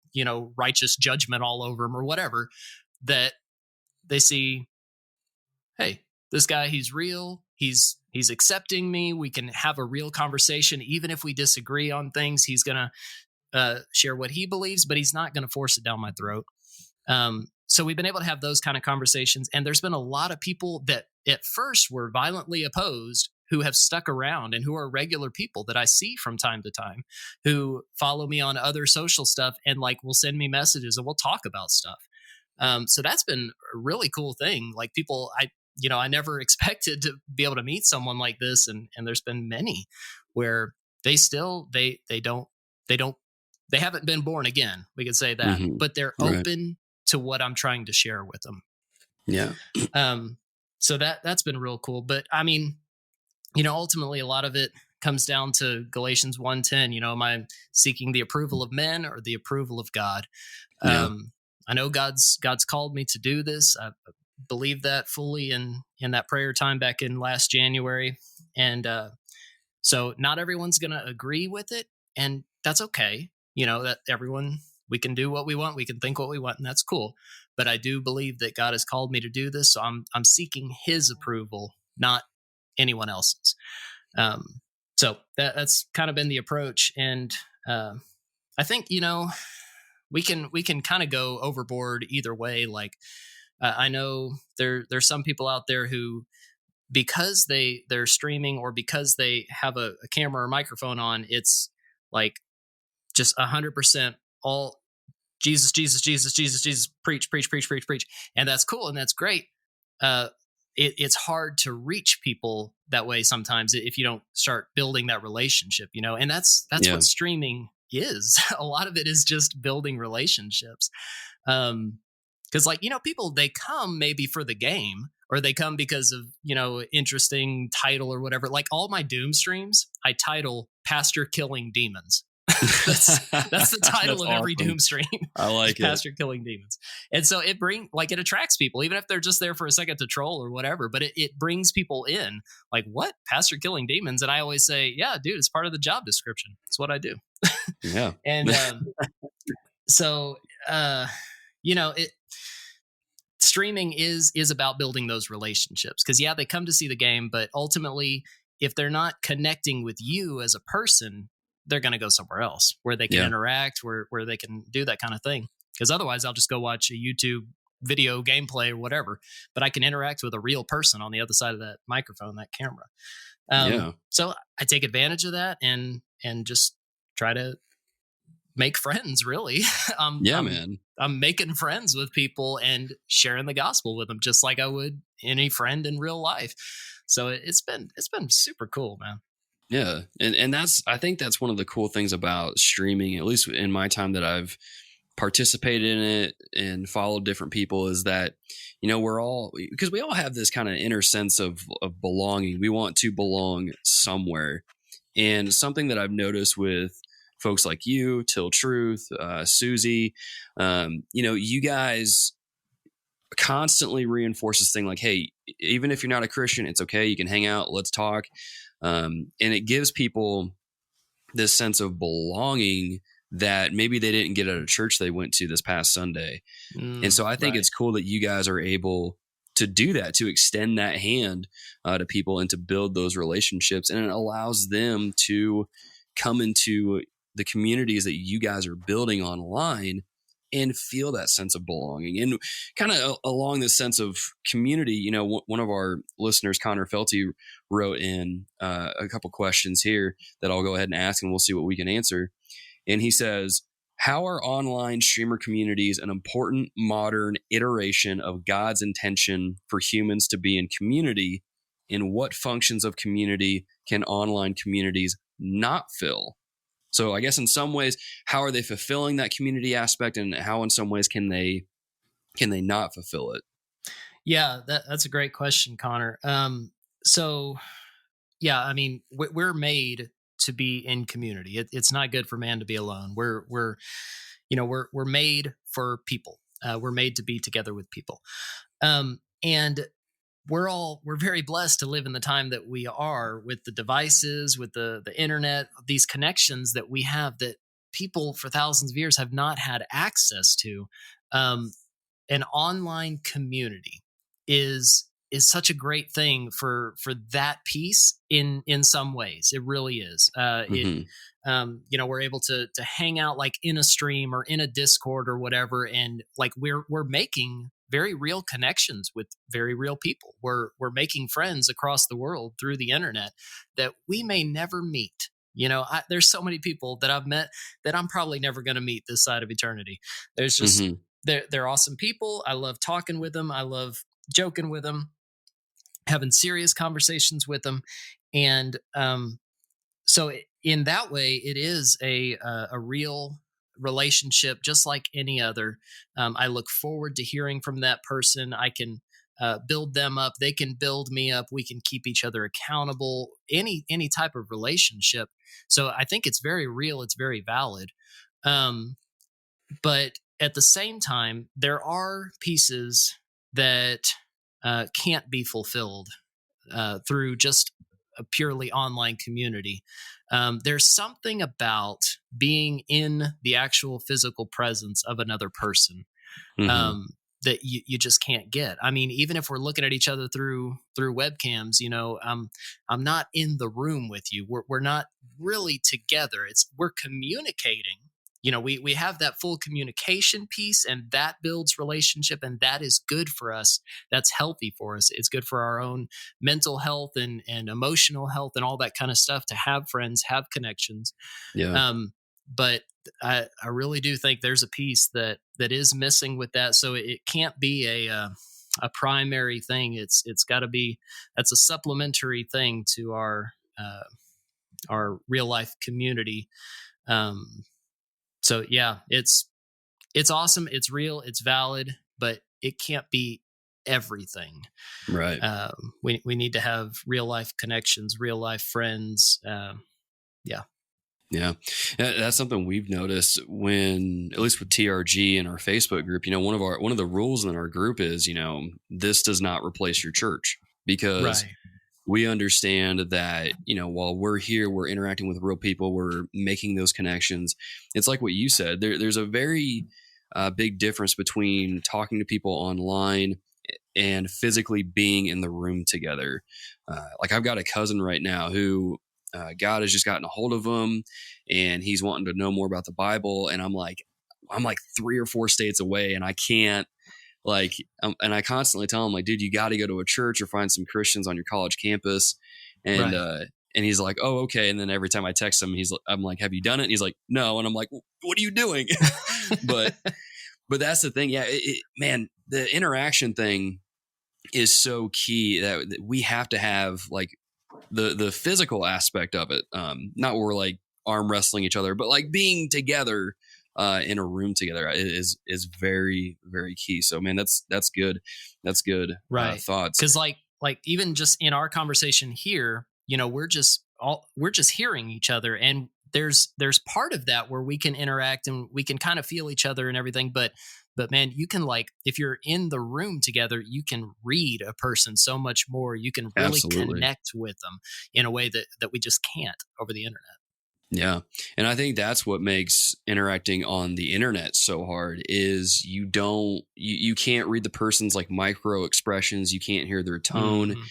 righteous judgment all over them or whatever, that they see, hey, this guy, he's real. He's accepting me. We can have a real conversation. Even if we disagree on things, he's going to share what he believes, but he's not going to force it down my throat. So we've been able to have those kind of conversations. And there's been a lot of people that at first were violently opposed who have stuck around and who are regular people that I see from time to time, who follow me on other social stuff and will send me messages and we'll talk about stuff. So that's been a really cool thing. Like people, I never expected to be able to meet someone like this. And there's been many where they still, they haven't been born again. We could say that, but they're open to what I'm trying to share with them. Yeah. So that's been real cool. But I mean, ultimately a lot of it comes down to Galatians 1:10. Am I seeking the approval of men or the approval of God? Yeah. I know God's called me to do this. I believe that fully in that prayer time back in last January. And so not everyone's going to agree with it. And that's okay. That everyone, we can do what we want. We can think what we want, and that's cool. But I do believe that God has called me to do this. So I'm seeking his approval, not anyone else's. So that's kind of been the approach. And I think, we can kind of go overboard either way. Like I know there's some people out there who, because they're streaming or because they have a camera or microphone on, it's like just 100% all Jesus, Jesus, Jesus, Jesus, Jesus, preach, preach, preach, preach, preach. And that's cool. And that's great. It's hard to reach people that way sometimes if you don't start building that relationship, and that's what streaming is. A lot of it is just building relationships. Because people, they come maybe for the game, or they come because of, interesting title or whatever. Like all my Doom streams, I title Pastor Killing Demons. that's the title of every Doom stream. I like it. Pastor Killing Demons. And so it attracts people, even if they're just there for a second to troll or whatever, but it brings people in. Like, what? Pastor Killing Demons? And I always say, yeah, dude, it's part of the job description. It's what I do. Yeah. And so streaming is about building those relationships, because they come to see the game, but ultimately if they're not connecting with you as a person, they're going to go somewhere else where they can interact, where they can do that kind of thing. Because otherwise I'll just go watch a YouTube video gameplay or whatever, but I can interact with a real person on the other side of that microphone, that camera. So I take advantage of that and just try to make friends, really. Yeah, man. I'm making friends with people and sharing the gospel with them, just like I would any friend in real life. So it's been super cool, man. Yeah. And I think that's one of the cool things about streaming, at least in my time that I've participated in it and followed different people, is that, we're all, because we all have this kind of inner sense of belonging. We want to belong somewhere. And something that I've noticed with folks like you, Till Truth, Susie, you guys constantly reinforce this thing like, hey, even if you're not a Christian, it's okay. You can hang out. Let's talk. And it gives people this sense of belonging that maybe they didn't get at a church they went to this past Sunday. And so I think it's cool that you guys are able to do that, to extend that hand to people and to build those relationships. And it allows them to come into the communities that you guys are building online and feel that sense of belonging. And kind of along this sense of community, one of our listeners, Connor Felty, wrote in a couple questions here that I'll go ahead and ask, and we'll see what we can answer. And he says, how are online streamer communities an important modern iteration of God's intention for humans to be in community? And what functions of community can online communities not fill? So I guess in some ways, how are they fulfilling that community aspect, and how in some ways can they not fulfill it? Yeah, that's a great question, Connor. So yeah, I mean, we're made to be in community. It's not good for man to be alone. We're made for people. We're made to be together with people. And we're very blessed to live in the time that we are, with the devices, with the internet, these connections that we have that people for thousands of years have not had access to. An online community is such a great thing for that piece in some ways. It really is. We're able to hang out like in a stream or in a Discord or whatever, and like we're making very real connections with very real people. We're making friends across the world through the internet that we may never meet. There's so many people that I've met that I'm probably never going to meet this side of eternity. There's just they're awesome people. I love talking with them. I love joking with them, having serious conversations with them. And so in that way, it is a real relationship, just like any other. I look forward to hearing from that person. I can build them up. They can build me up. We can keep each other accountable. Any type of relationship. So I think it's very real. It's very valid. But at the same time, there are pieces that can't be fulfilled through just a purely online community. There's something about being in the actual physical presence of another person that you just can't get. I mean, even if we're looking at each other through webcams, I'm not in the room with you. We're not really together. We're communicating. We have that full communication piece, and that builds relationship, and that is good for us. That's healthy for us. It's good for our own mental health and emotional health and all that kind of stuff, to have friends, have connections. Yeah. But I really do think there's a piece that is missing with that. So it can't be a primary thing. It's got to be, that's a supplementary thing to our real life community. So yeah, it's awesome. It's real. It's valid, but it can't be everything. Right. We need to have real life connections, real life friends. Yeah. Yeah. That's something we've noticed when, at least with TRG and our Facebook group, one of the rules in our group is, this does not replace your church, because we understand that, while we're here, we're interacting with real people, we're making those connections. It's like what you said, there's a very big difference between talking to people online and physically being in the room together. Like I've got a cousin right now who God has just gotten a hold of him, and he's wanting to know more about the Bible. And I'm like 3 or 4 states away, and I can't, and I constantly tell him, like, dude, you got to go to a church or find some Christians on your college campus. And And he's like, oh, okay. And then every time I text him, I'm like, have you done it? And he's like, no. And I'm like, what are you doing? but that's the thing. Yeah, man, the interaction thing is so key that we have to have like the physical aspect of it. Not where we're like arm wrestling each other, but like being together in a room together is very, very key. So man, that's good. That's good. Right. Thoughts. Cause like even just in our conversation here, we're just hearing each other, and there's part of that where we can interact and we can kind of feel each other and everything. But man, you can, like, if you're in the room together, you can read a person so much more. You can really connect with them in a way that we just can't over the internet. Yeah. And I think that's what makes interacting on the internet so hard is you can't read the person's like micro expressions. You can't hear their tone. Mm-hmm.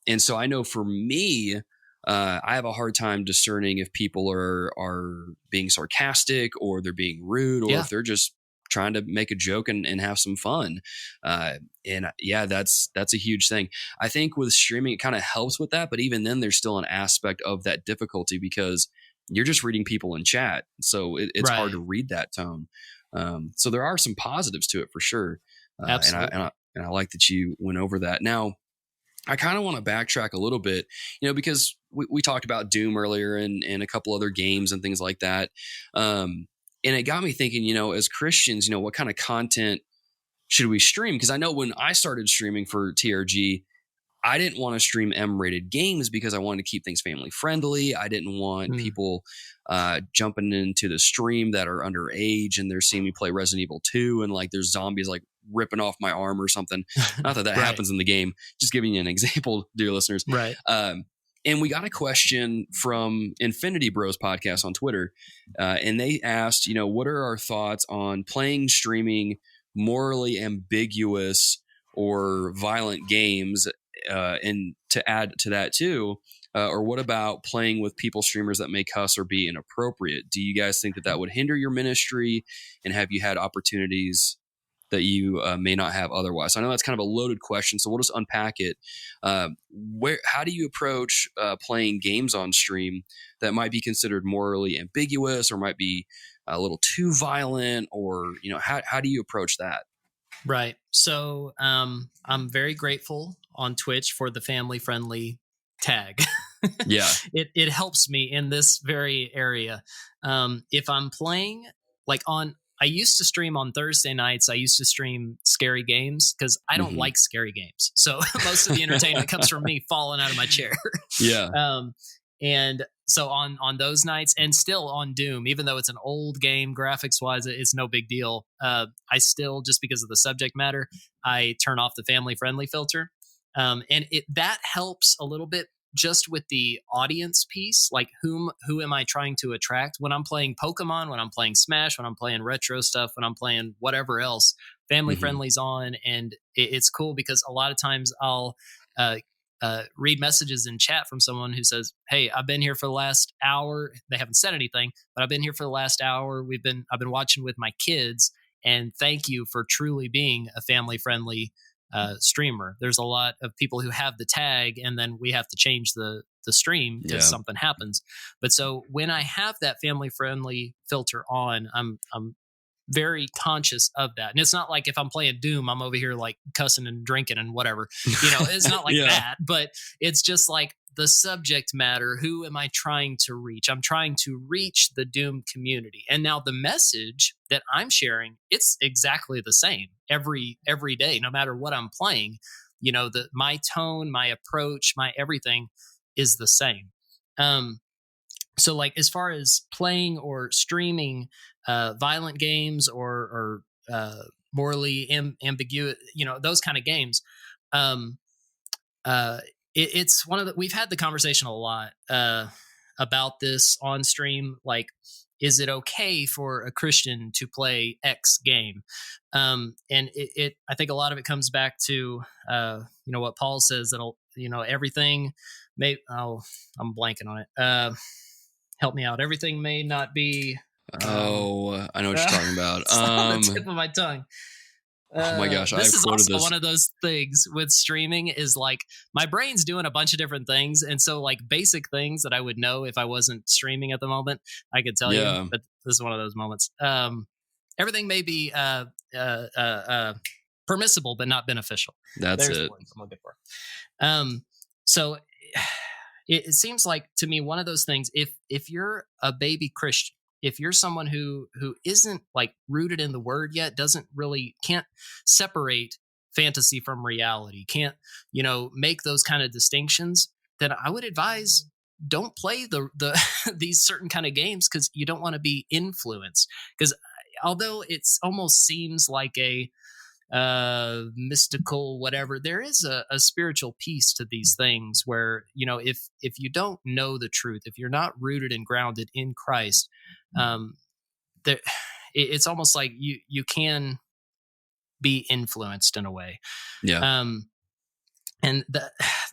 And so I know for me, I have a hard time discerning if people are being sarcastic or they're being rude, or if they're just trying to make a joke and have some fun. And yeah, that's a huge thing. I think with streaming, it kind of helps with that. But even then, there's still an aspect of that difficulty because you're just reading people in chat. So it's hard to read that tone. So there are some positives to it for sure. Absolutely. And I like that you went over that. Now, I kind of want to backtrack a little bit, because we talked about Doom earlier and a couple other games and things like that. And it got me thinking, as Christians, what kind of content should we stream? Because I know when I started streaming for TRG, I didn't want to stream M-rated games because I wanted to keep things family friendly. I didn't want people jumping into the stream that are underage and they're seeing me play Resident Evil 2 and like there's zombies like ripping off my arm or something. Not that happens in the game. Just giving you an example, dear listeners. Right. And we got a question from Infinity Bros podcast on Twitter. And they asked, what are our thoughts on playing, streaming morally ambiguous or violent games? And to add to that too, or what about playing with people streamers that may cuss or be inappropriate? Do you guys think that would hinder your ministry? And have you had opportunities that you may not have otherwise? So I know that's kind of a loaded question, so we'll just unpack it. How do you approach playing games on stream that might be considered morally ambiguous or might be a little too violent, or how do you approach that? Right. So I'm very grateful on Twitch for the family friendly tag. Yeah. It helps me in this very area. If I'm playing I used to stream on Thursday nights. I used to stream scary games because I don't like scary games. So most of the entertainment comes from me falling out of my chair. Yeah. And so on those nights, and still on Doom, even though it's an old game, graphics wise, it's no big deal. I still, just because of the subject matter, I turn off the family friendly filter. And that helps a little bit just with the audience piece, like who am I trying to attract? When I'm playing Pokemon, when I'm playing Smash, when I'm playing retro stuff, when I'm playing whatever else, family friendly's on, and it's cool because a lot of times I'll read messages in chat from someone who says, "Hey, I've been here for the last hour." They haven't said anything, but I've been here for the last hour. I've been watching with my kids, and thank you for truly being a family friendly streamer. There's a lot of people who have the tag and then we have to change the stream because something happens. But so when I have that family friendly filter on, I'm very conscious of that. And it's not like if I'm playing Doom, I'm over here like cussing and drinking and whatever, it's not like that, but it's just like the subject matter. Who am I trying to reach? I'm trying to reach the Doom community. And now the message that I'm sharing, it's exactly the same every day, no matter what I'm playing. My tone, my approach, my everything is the same. So like as far as playing or streaming violent games or morally ambiguous, those kind of games, it's one of the, we've had the conversation a lot about this on stream. Like, is it okay for a Christian to play X game? And I think a lot of it comes back to, what Paul says, that'll, everything may, I'm blanking on it. Help me out. Everything may not be. I know what you're talking about. It's on the tip of my tongue. Oh my gosh, This I've is quoted also this. one of those things with streaming is like my brain's doing a bunch of different things. And so like basic things that I would know if I wasn't streaming at the moment, I could tell you, Yeah, but this is one of those moments. Everything may be permissible, but not beneficial. that's There's the it. words I'm looking for. So it seems like to me one of those things, if you're a baby Christian, if you're someone who isn't like rooted in the word yet, can't separate fantasy from reality, can't make those kind of distinctions, then I would advise don't play the these certain kind of games, because you don't want to be influenced. Because although it's almost seems like a mystical whatever, there is a spiritual piece to these things where if you don't know the truth, if you're not rooted and grounded in Christ, there it's almost like you can be influenced in a way. Yeah, And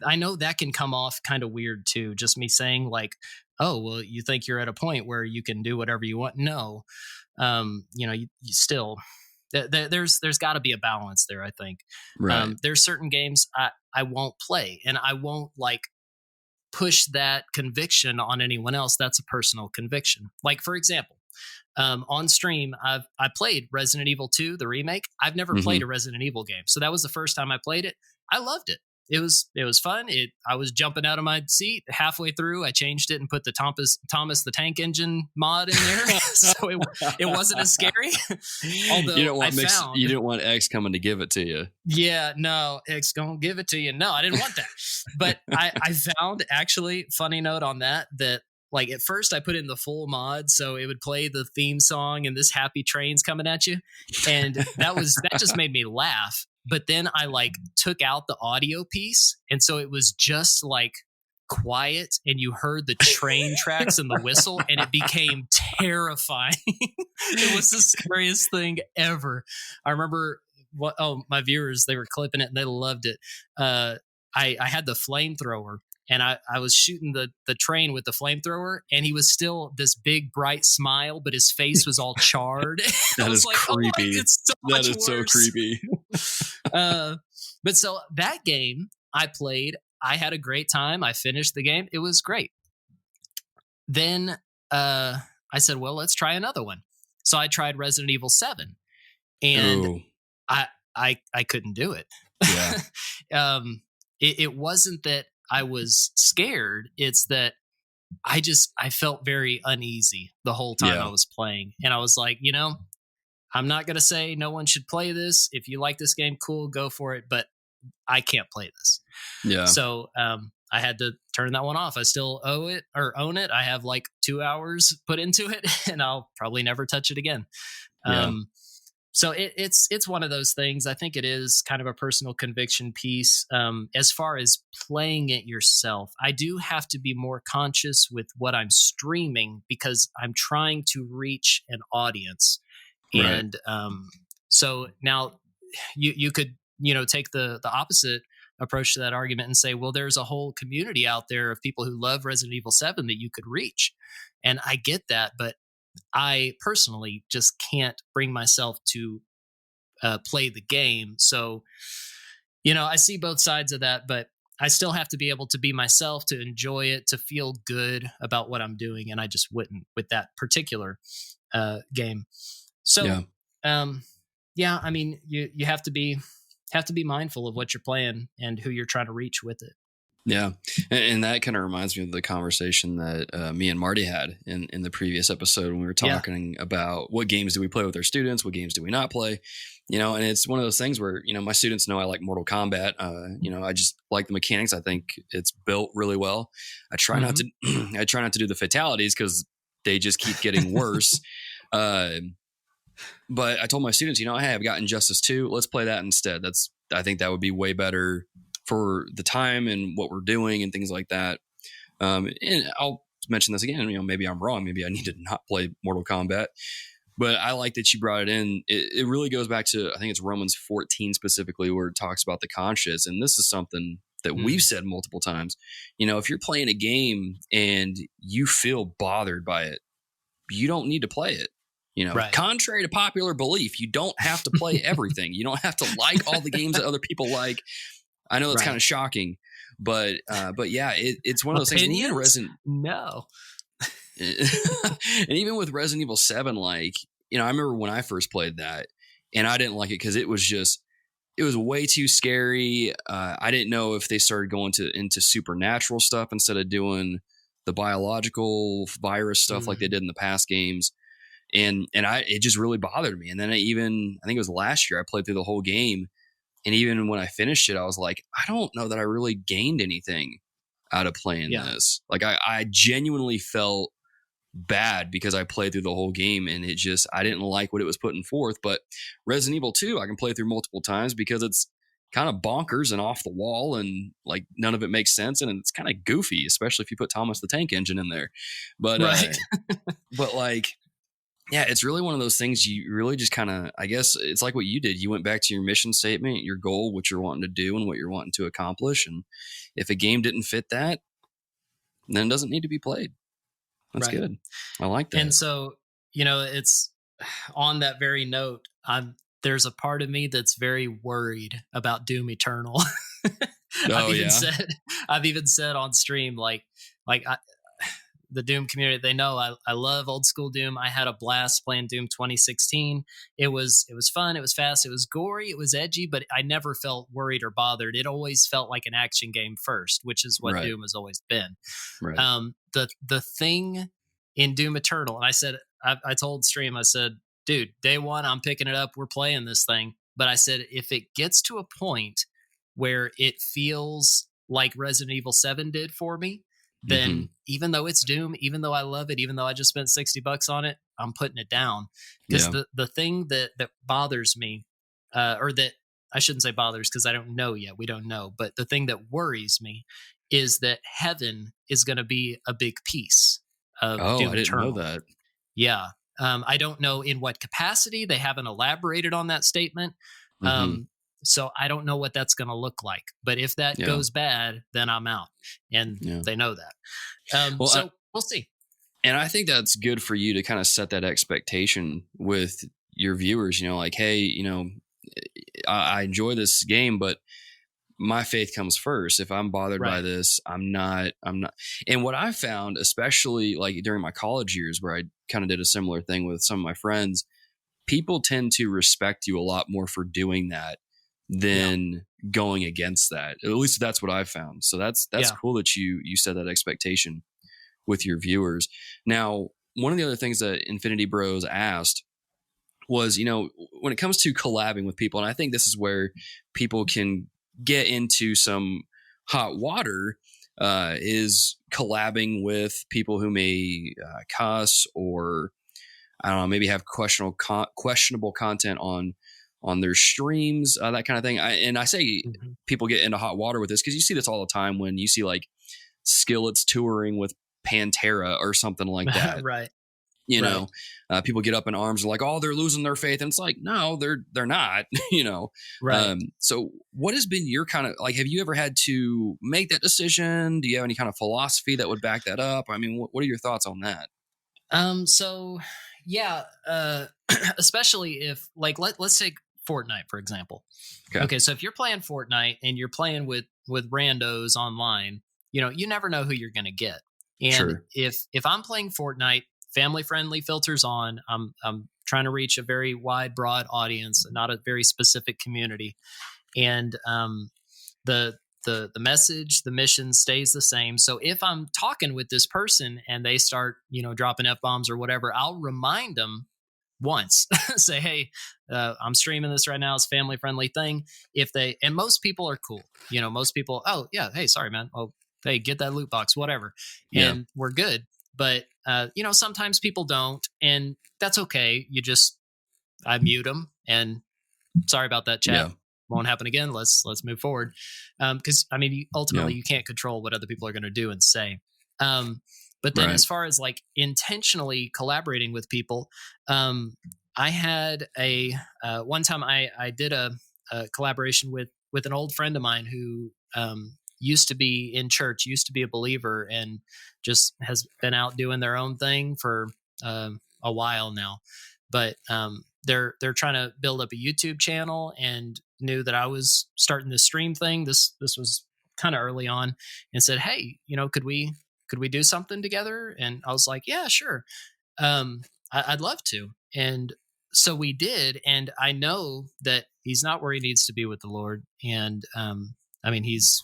I know that can come off kind of weird too, just me saying like, oh well, you think you're at a point where you can do whatever you want. No, you still there's got to be a balance there, I think. right. There's certain games I won't play, and I won't like push that conviction on anyone else. That's a personal conviction. Like for example, on stream, I played Resident Evil 2, the remake. I've never played a Resident Evil game, so that was the first time I played it. I loved it. It was fun. I was jumping out of my seat halfway through. I changed it and put the Thomas the Tank Engine mod in there, so it wasn't as scary. Although you didn't want X coming to give it to you. Yeah, no, X gonna give it to you. No, I didn't want that. But I found, actually, funny note on that like at first I put in the full mod, so it would play the theme song and this happy train's coming at you, and that just made me laugh. But then I like took out the audio piece, and so it was just like quiet, and you heard the train tracks and the whistle, and it became terrifying. It was the scariest thing ever. I remember my viewers, they were clipping it and they loved it. I had the flamethrower, and I was shooting the train with the flamethrower, and he was still this big bright smile, but his face was all charred. That is like, creepy. Oh, it's so that is worse. so creepy. But so that game I played, I had a great time. I finished the game. It was great. Then I said, well, let's try another one. So I tried Resident Evil 7, and I couldn't do it. Yeah. It wasn't that I was scared. It's that I felt very uneasy the whole time I was playing. And I was like, I'm not going to say no one should play this. If you like this game, cool, go for it. But I can't play this. Yeah. So I had to turn that one off. I still own it. I have like 2 hours put into it, and I'll probably never touch it again. So it's one of those things. I think it is kind of a personal conviction piece. As far as playing it yourself, I do have to be more conscious with what I'm streaming, because I'm trying to reach an audience. Right. And so now you could take the opposite approach to that argument and say, well, there's a whole community out there of people who love Resident Evil 7 that you could reach. And I get that, but I personally just can't bring myself to play the game. So, I see both sides of that, but I still have to be able to be myself, to enjoy it, to feel good about what I'm doing. And I just wouldn't with that particular game. So, I mean, you have to be mindful of what you're playing and who you're trying to reach with it. Yeah. And that kind of reminds me of the conversation that me and Marty had in the previous episode when we were talking about what games do we play with our students, what games do we not play, and it's one of those things where, my students know I like Mortal Kombat. I just like the mechanics. I think it's built really well. I try not to do the fatalities because they just keep getting worse. But I told my students, hey, I've got Injustice 2. Let's play that instead. I think that would be way better for the time and what we're doing and things like that. And I'll mention this again, maybe I'm wrong. Maybe I need to not play Mortal Kombat, but I like that you brought it in. It really goes back to, I think it's Romans 14 specifically, where it talks about the conscience. And this is something that we've said multiple times. If you're playing a game and you feel bothered by it, you don't need to play it. Right. Contrary to popular belief, you don't have to play everything. You don't have to like all the games that other people like. I know that's kind of shocking, but yeah, it's one of those things. And even No. and even with Resident Evil 7, like, I remember when I first played that, and I didn't like it because it was way too scary. I didn't know if they started going into supernatural stuff instead of doing the biological virus stuff like they did in the past games. And it just really bothered me. And then I think it was last year, I played through the whole game. And even when I finished it, I was like, I don't know that I really gained anything out of playing this. Like I genuinely felt bad because I played through the whole game, and I didn't like what it was putting forth. But Resident Evil 2, I can play through multiple times because it's kind of bonkers and off the wall, and like none of it makes sense, and it's kind of goofy, especially if you put Thomas the Tank Engine in there. But but like, yeah, it's really one of those things you really just kind of, I guess it's like what you did. You went back to your mission statement, your goal, what you're wanting to do and what you're wanting to accomplish. And if a game didn't fit that, then it doesn't need to be played. That's good. I like that. And so, it's on that very note, there's a part of me that's very worried about Doom Eternal. I've even said on stream, the Doom community, they know I love old school Doom. I had a blast playing Doom 2016. It was fun. It was fast. It was gory. It was edgy, but I never felt worried or bothered. It always felt like an action game first, which is what Doom has always been. Right. The thing in Doom Eternal, and I told stream, I said, dude, day one, I'm picking it up. We're playing this thing. But I said, if it gets to a point where it feels like Resident Evil 7 did for me, then even though it's Doom, even though I love it, even though I just spent $60 on it, I'm putting it down. Because the thing that bothers me, or that I shouldn't say bothers because I don't know yet. We don't know. But the thing that worries me is that heaven is going to be a big piece of Doom I didn't Eternal. know that. Yeah. I don't know in what capacity. They haven't elaborated on that statement. So I don't know what that's going to look like. But if that goes bad, then I'm out. And they know that. So we'll see. And I think that's good for you to kind of set that expectation with your viewers, like, hey, I enjoy this game, but my faith comes first. If I'm bothered by this, I'm not. And what I found, especially like during my college years where I kind of did a similar thing with some of my friends, people tend to respect you a lot more for doing that than going against that. At least that's what I've found. So that's cool that you set that expectation with your viewers. Now, one of the other things that Infinity Bros asked was, when it comes to collabing with people, and I think this is where people can get into some hot water, is collabing with people who may cuss or, I don't know, maybe have questionable content on their streams, that kind of thing. I say people get into hot water with this because you see this all the time when you see like Skillets touring with Pantera or something like that. People get up in arms and like, oh, they're losing their faith. And it's like, no, they're not, So what has been your kind of like, have you ever had to make that decision? Do you have any kind of philosophy that would back that up? I mean, what are your thoughts on that? Especially if like, let's take Fortnite, for example. Okay. So if you're playing Fortnite and you're playing with randos online, you never know who you're going to get. And if I'm playing Fortnite, family friendly filters on, I'm trying to reach a very wide, broad audience, not a very specific community. And the message, the mission stays the same. So if I'm talking with this person and they start, dropping F-bombs or whatever, I'll remind them once, say, hey, I'm streaming this right now. It's a family friendly thing. And most people are cool. Most people, oh yeah, hey, sorry, man. Oh, hey, get that loot box, whatever. And we're good. But, sometimes people don't, and that's okay. I mute them, and sorry about that, chat. Yeah. Won't happen again. Let's move forward. Because ultimately you can't control what other people are going to do and say. But then as far as like intentionally collaborating with people, I had one time I did a collaboration with an old friend of mine who used to be in church, used to be a believer, and just has been out doing their own thing for a while now, but they're trying to build up a YouTube channel and knew that I was starting this stream thing. This was kind of early on, and said, "Hey, could we do something together?" And I was like, "Yeah, sure. I'd love to." And so we did. And I know that he's not where he needs to be with the Lord. And I mean, he's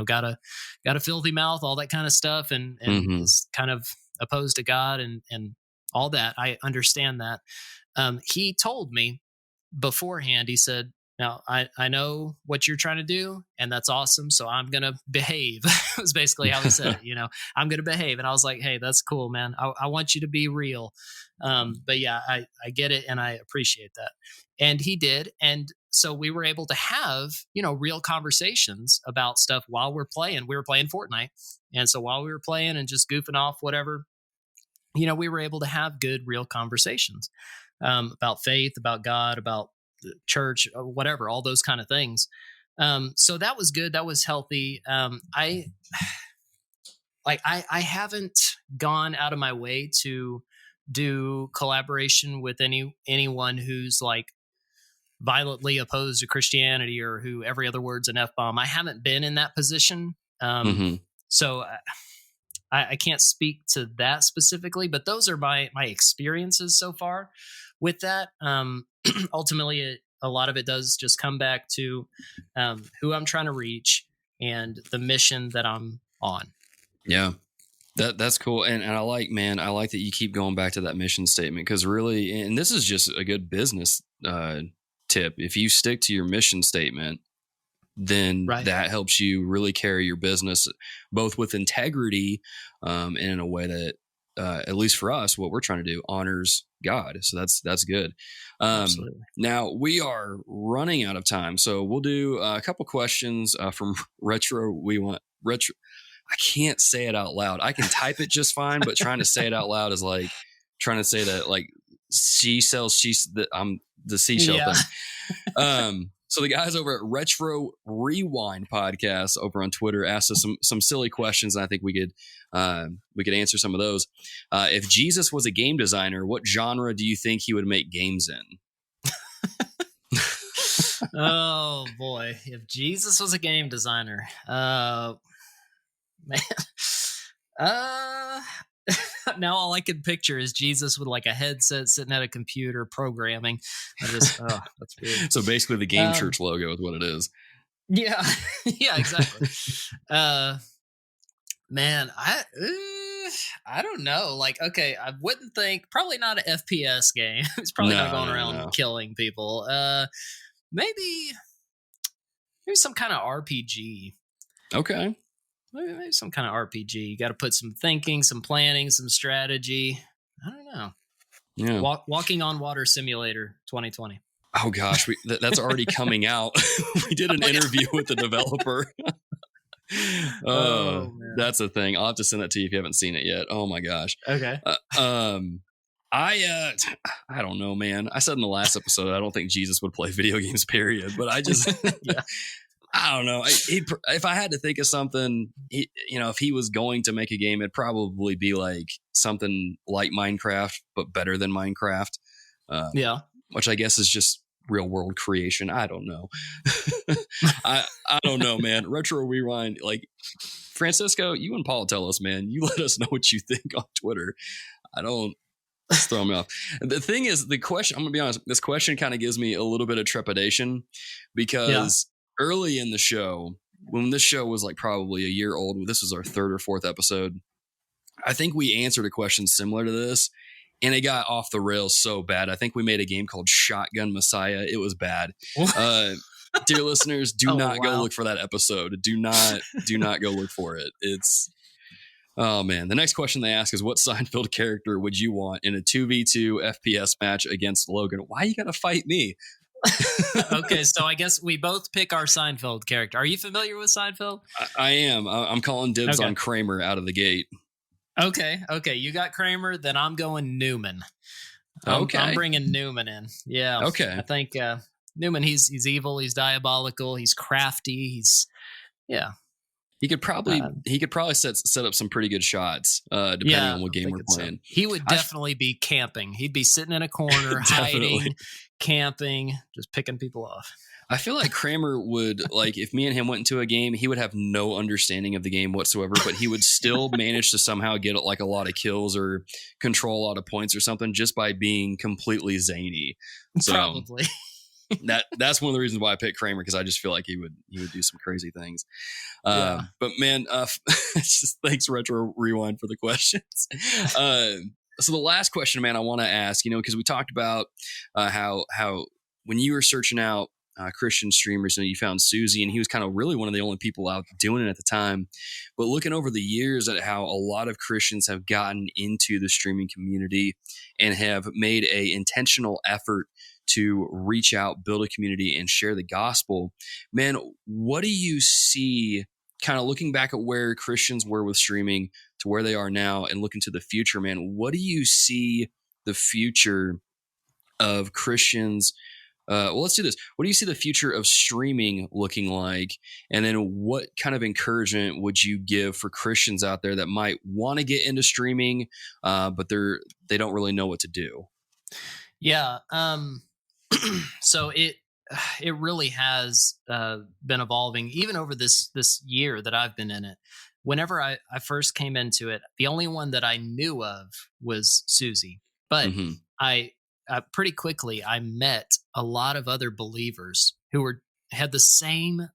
got a filthy mouth, all that kind of stuff, and is kind of opposed to God and all that. I understand that. He told me beforehand, he said, "Now, I know what you're trying to do, and that's awesome. So I'm going to behave." Was basically how he said it. "I'm going to behave." And I was like, "Hey, that's cool, man. I want you to be real." But yeah, I get it. And I appreciate that. And he did. And so we were able to have, real conversations about stuff while we're playing. We were playing Fortnite. And so while we were playing and just goofing off, whatever, we were able to have good, real conversations about faith, about God, about the church, whatever, all those kind of things. So that was good. That was healthy. I haven't gone out of my way to do collaboration with anyone who's like violently opposed to Christianity or who every other word's an F-bomb. I haven't been in that position. So I can't speak to that specifically, but those are my experiences so far with that. Ultimately, a lot of it does just come back to who I'm trying to reach and the mission that I'm on. Yeah, that's cool. And I like that you keep going back to that mission statement, because really, and this is just a good business tip. If you stick to your mission statement, then that helps you really carry your business both with integrity and in a way that, at least for us, what we're trying to do honors God. So that's good. Absolutely. Now we are running out of time, so we'll do a couple questions from Retro. I can't say it out loud. I can type it just fine, but trying to say it out loud is like trying to say that like I'm the seashell thing. So the guys over at Retro Rewind podcast over on Twitter asked us some silly questions, and I think we could answer some of those. If Jesus was a game designer, what genre do you think he would make games in? Oh boy, if Jesus was a game designer, man. Now all I can picture is Jesus with like a headset sitting at a computer programming. That's weird. So basically the Game Church logo is what it is. Yeah. Yeah, exactly. Man, I don't know. Like, okay, I wouldn't think, probably not an FPS game. It's probably not going around killing people. Maybe some kind of RPG. Okay. Maybe some kind of RPG. You got to put some thinking, some planning, some strategy. I don't know. Yeah. Walking on Water Simulator 2020. Oh gosh, that's already coming out. We did an interview with the developer. That's a thing. I'll have to send that to you if you haven't seen it yet. Oh my gosh. Okay. I don't know, man. I said in the last episode I don't think Jesus would play video games, period. But I just yeah. I don't know. If I had to think of something, if he was going to make a game, it'd probably be like something like Minecraft, but better than Minecraft. Yeah. Which I guess is just real world creation. I don't know. I don't know, man. Retro Rewind, like Francisco, you and Paul tell us, man. You let us know what you think on Twitter. Let's throw me off. The thing is, the question, I'm going to be honest, this question kind of gives me a little bit of trepidation because early in the show, when this show was like probably a year old, this was our third or fourth episode, I think we answered a question similar to this, and it got off the rails so bad. I think we made a game called Shotgun Messiah. It was bad. Dear listeners, do not go look for that episode. Do not go look for it. Oh man. The next question they ask is, what Seinfeld character would you want in a 2v2 FPS match against Logan? Why you gotta fight me? Okay, so I guess we both pick our Seinfeld character. Are you familiar with Seinfeld? I am. I'm calling dibs on Kramer out of the gate. Okay. You got Kramer, then I'm going Newman. I'm bringing Newman in. Yeah. Okay. I think Newman, he's evil, he's diabolical, he's crafty, He could probably set up some pretty good shots, depending on what game we're playing. So. He would definitely be camping. He'd be sitting in a corner, hiding, camping, just picking people off. I feel like Kramer would, like, if me and him went into a game, he would have no understanding of the game whatsoever, but he would still manage to somehow get like a lot of kills or control a lot of points or something just by being completely zany. So probably. that's one of the reasons why I picked Kramer, because I just feel like he would do some crazy things. But man, just thanks Retro Rewind for the questions. So the last question, man, I want to ask, because we talked about how when you were searching out Christian streamers, you found Susie, and he was kind of really one of the only people out doing it at the time. But looking over the years at how a lot of Christians have gotten into the streaming community and have made a intentional effort to reach out, build a community, and share the gospel, man, what do you see kind of looking back at where Christians were with streaming to where they are now and looking to the future, man? What do you see the future of Christians? Well, let's do this. What do you see the future of streaming looking like? And then what kind of encouragement would you give for Christians out there that might want to get into streaming, but they don't really know what to do? Yeah. So it really has been evolving even over this year that I've been in it. Whenever I first came into it, the only one that I knew of was Susie, but I pretty quickly I met a lot of other believers who had the same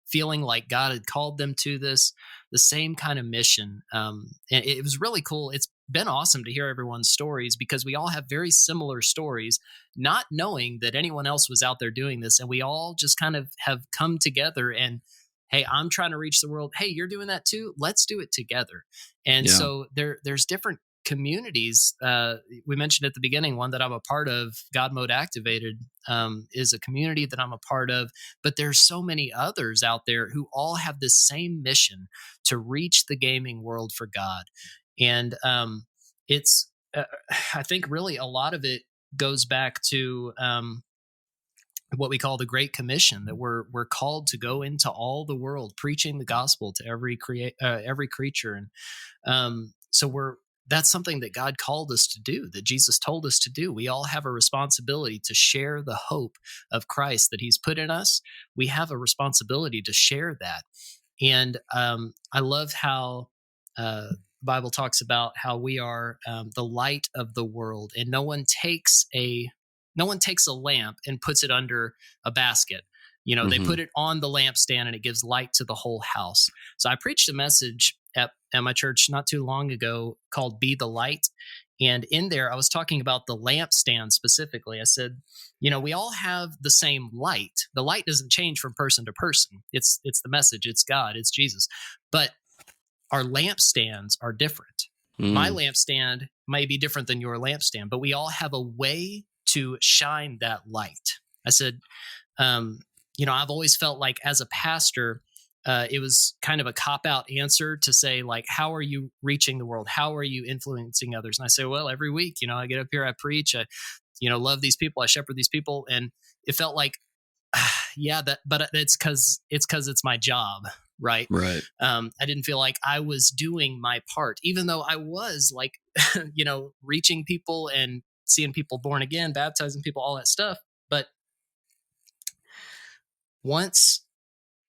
feeling like God had called them to this, the same kind of mission. And it was really cool. It's been awesome to hear everyone's stories because we all have very similar stories, not knowing that anyone else was out there doing this. And we all just kind of have come together and, hey, I'm trying to reach the world. Hey, you're doing that too. Let's do it together. And so there's different communities. We mentioned at the beginning, one that I'm a part of, God Mode Activated, is a community that I'm a part of, but there's so many others out there who all have this same mission to reach the gaming world for God. And it's I think really a lot of it goes back to what we call the Great Commission, that we're called to go into all the world preaching the gospel to every creature. And so that's something that God called us to do, that Jesus told us to do. We all have a responsibility to share the hope of Christ that he's put in us. We have a responsibility to share that. And I love how the Bible talks about how we are the light of the world, and no one takes a lamp and puts it under a basket. They put it on the lampstand and it gives light to the whole house. So I preached a message at my church not too long ago called Be the Light. And in there, I was talking about the lampstand specifically. I said, we all have the same light. The light doesn't change from person to person. It's the message. It's God. It's Jesus. But our lampstands are different. My lampstand may be different than your lampstand, but we all have a way to shine that light. I said, I've always felt like as a pastor, it was kind of a cop-out answer to say, like, how are you reaching the world? How are you influencing others? And I say, well, every week, I get up here, I preach, I, love these people, I shepherd these people. And it felt like, but it's because it's my job. Right. I didn't feel like I was doing my part, even though I was like, reaching people and seeing people born again, baptizing people, all that stuff. But once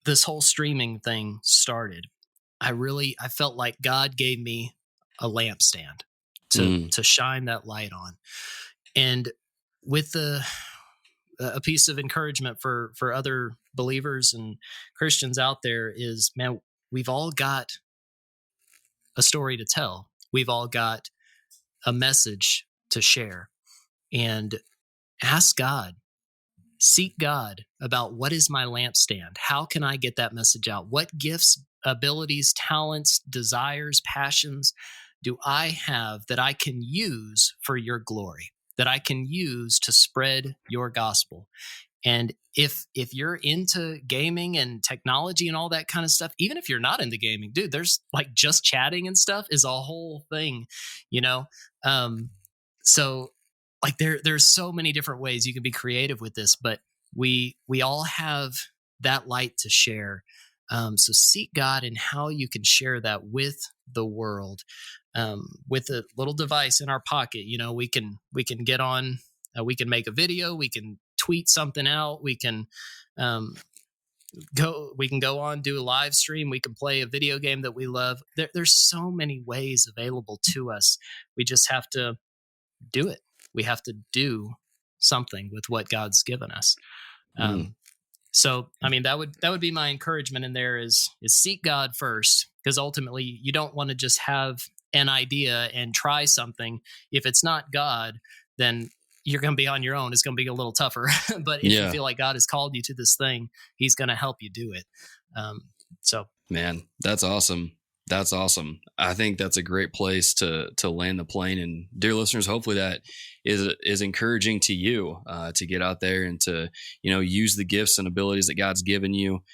this whole streaming thing started, I felt like God gave me a lampstand to shine that light on. And with a piece of encouragement for other believers and Christians out there is, man, we've all got a story to tell. We've all got a message to share, and ask God, seek God about what is my lampstand? How can I get that message out? What gifts, abilities, talents, desires, passions do I have that I can use for your glory, that I can use to spread your gospel? And if you're into gaming and technology and all that kind of stuff, even if you're not into gaming, dude, there's like just chatting and stuff is a whole thing, so like there's so many different ways you can be creative with this, but we all have that light to share. So seek God and how you can share that with the world, with a little device in our pocket. We can get on, we can make a video, we can tweet something out, we can go on, do a live stream, we can play a video game that we love. There's so many ways available to us. We just have to do it. We have to do something with what God's given us. So, I mean, that would be my encouragement in there is seek God first, because ultimately you don't want to just have an idea and try something. If it's not God, then you're going to be on your own. It's going to be a little tougher. But if you feel like God has called you to this thing, he's going to help you do it. So, man, that's awesome. That's awesome. I think that's a great place to land the plane. And dear listeners, hopefully that is encouraging to you to get out there and to, use the gifts and abilities that God's given you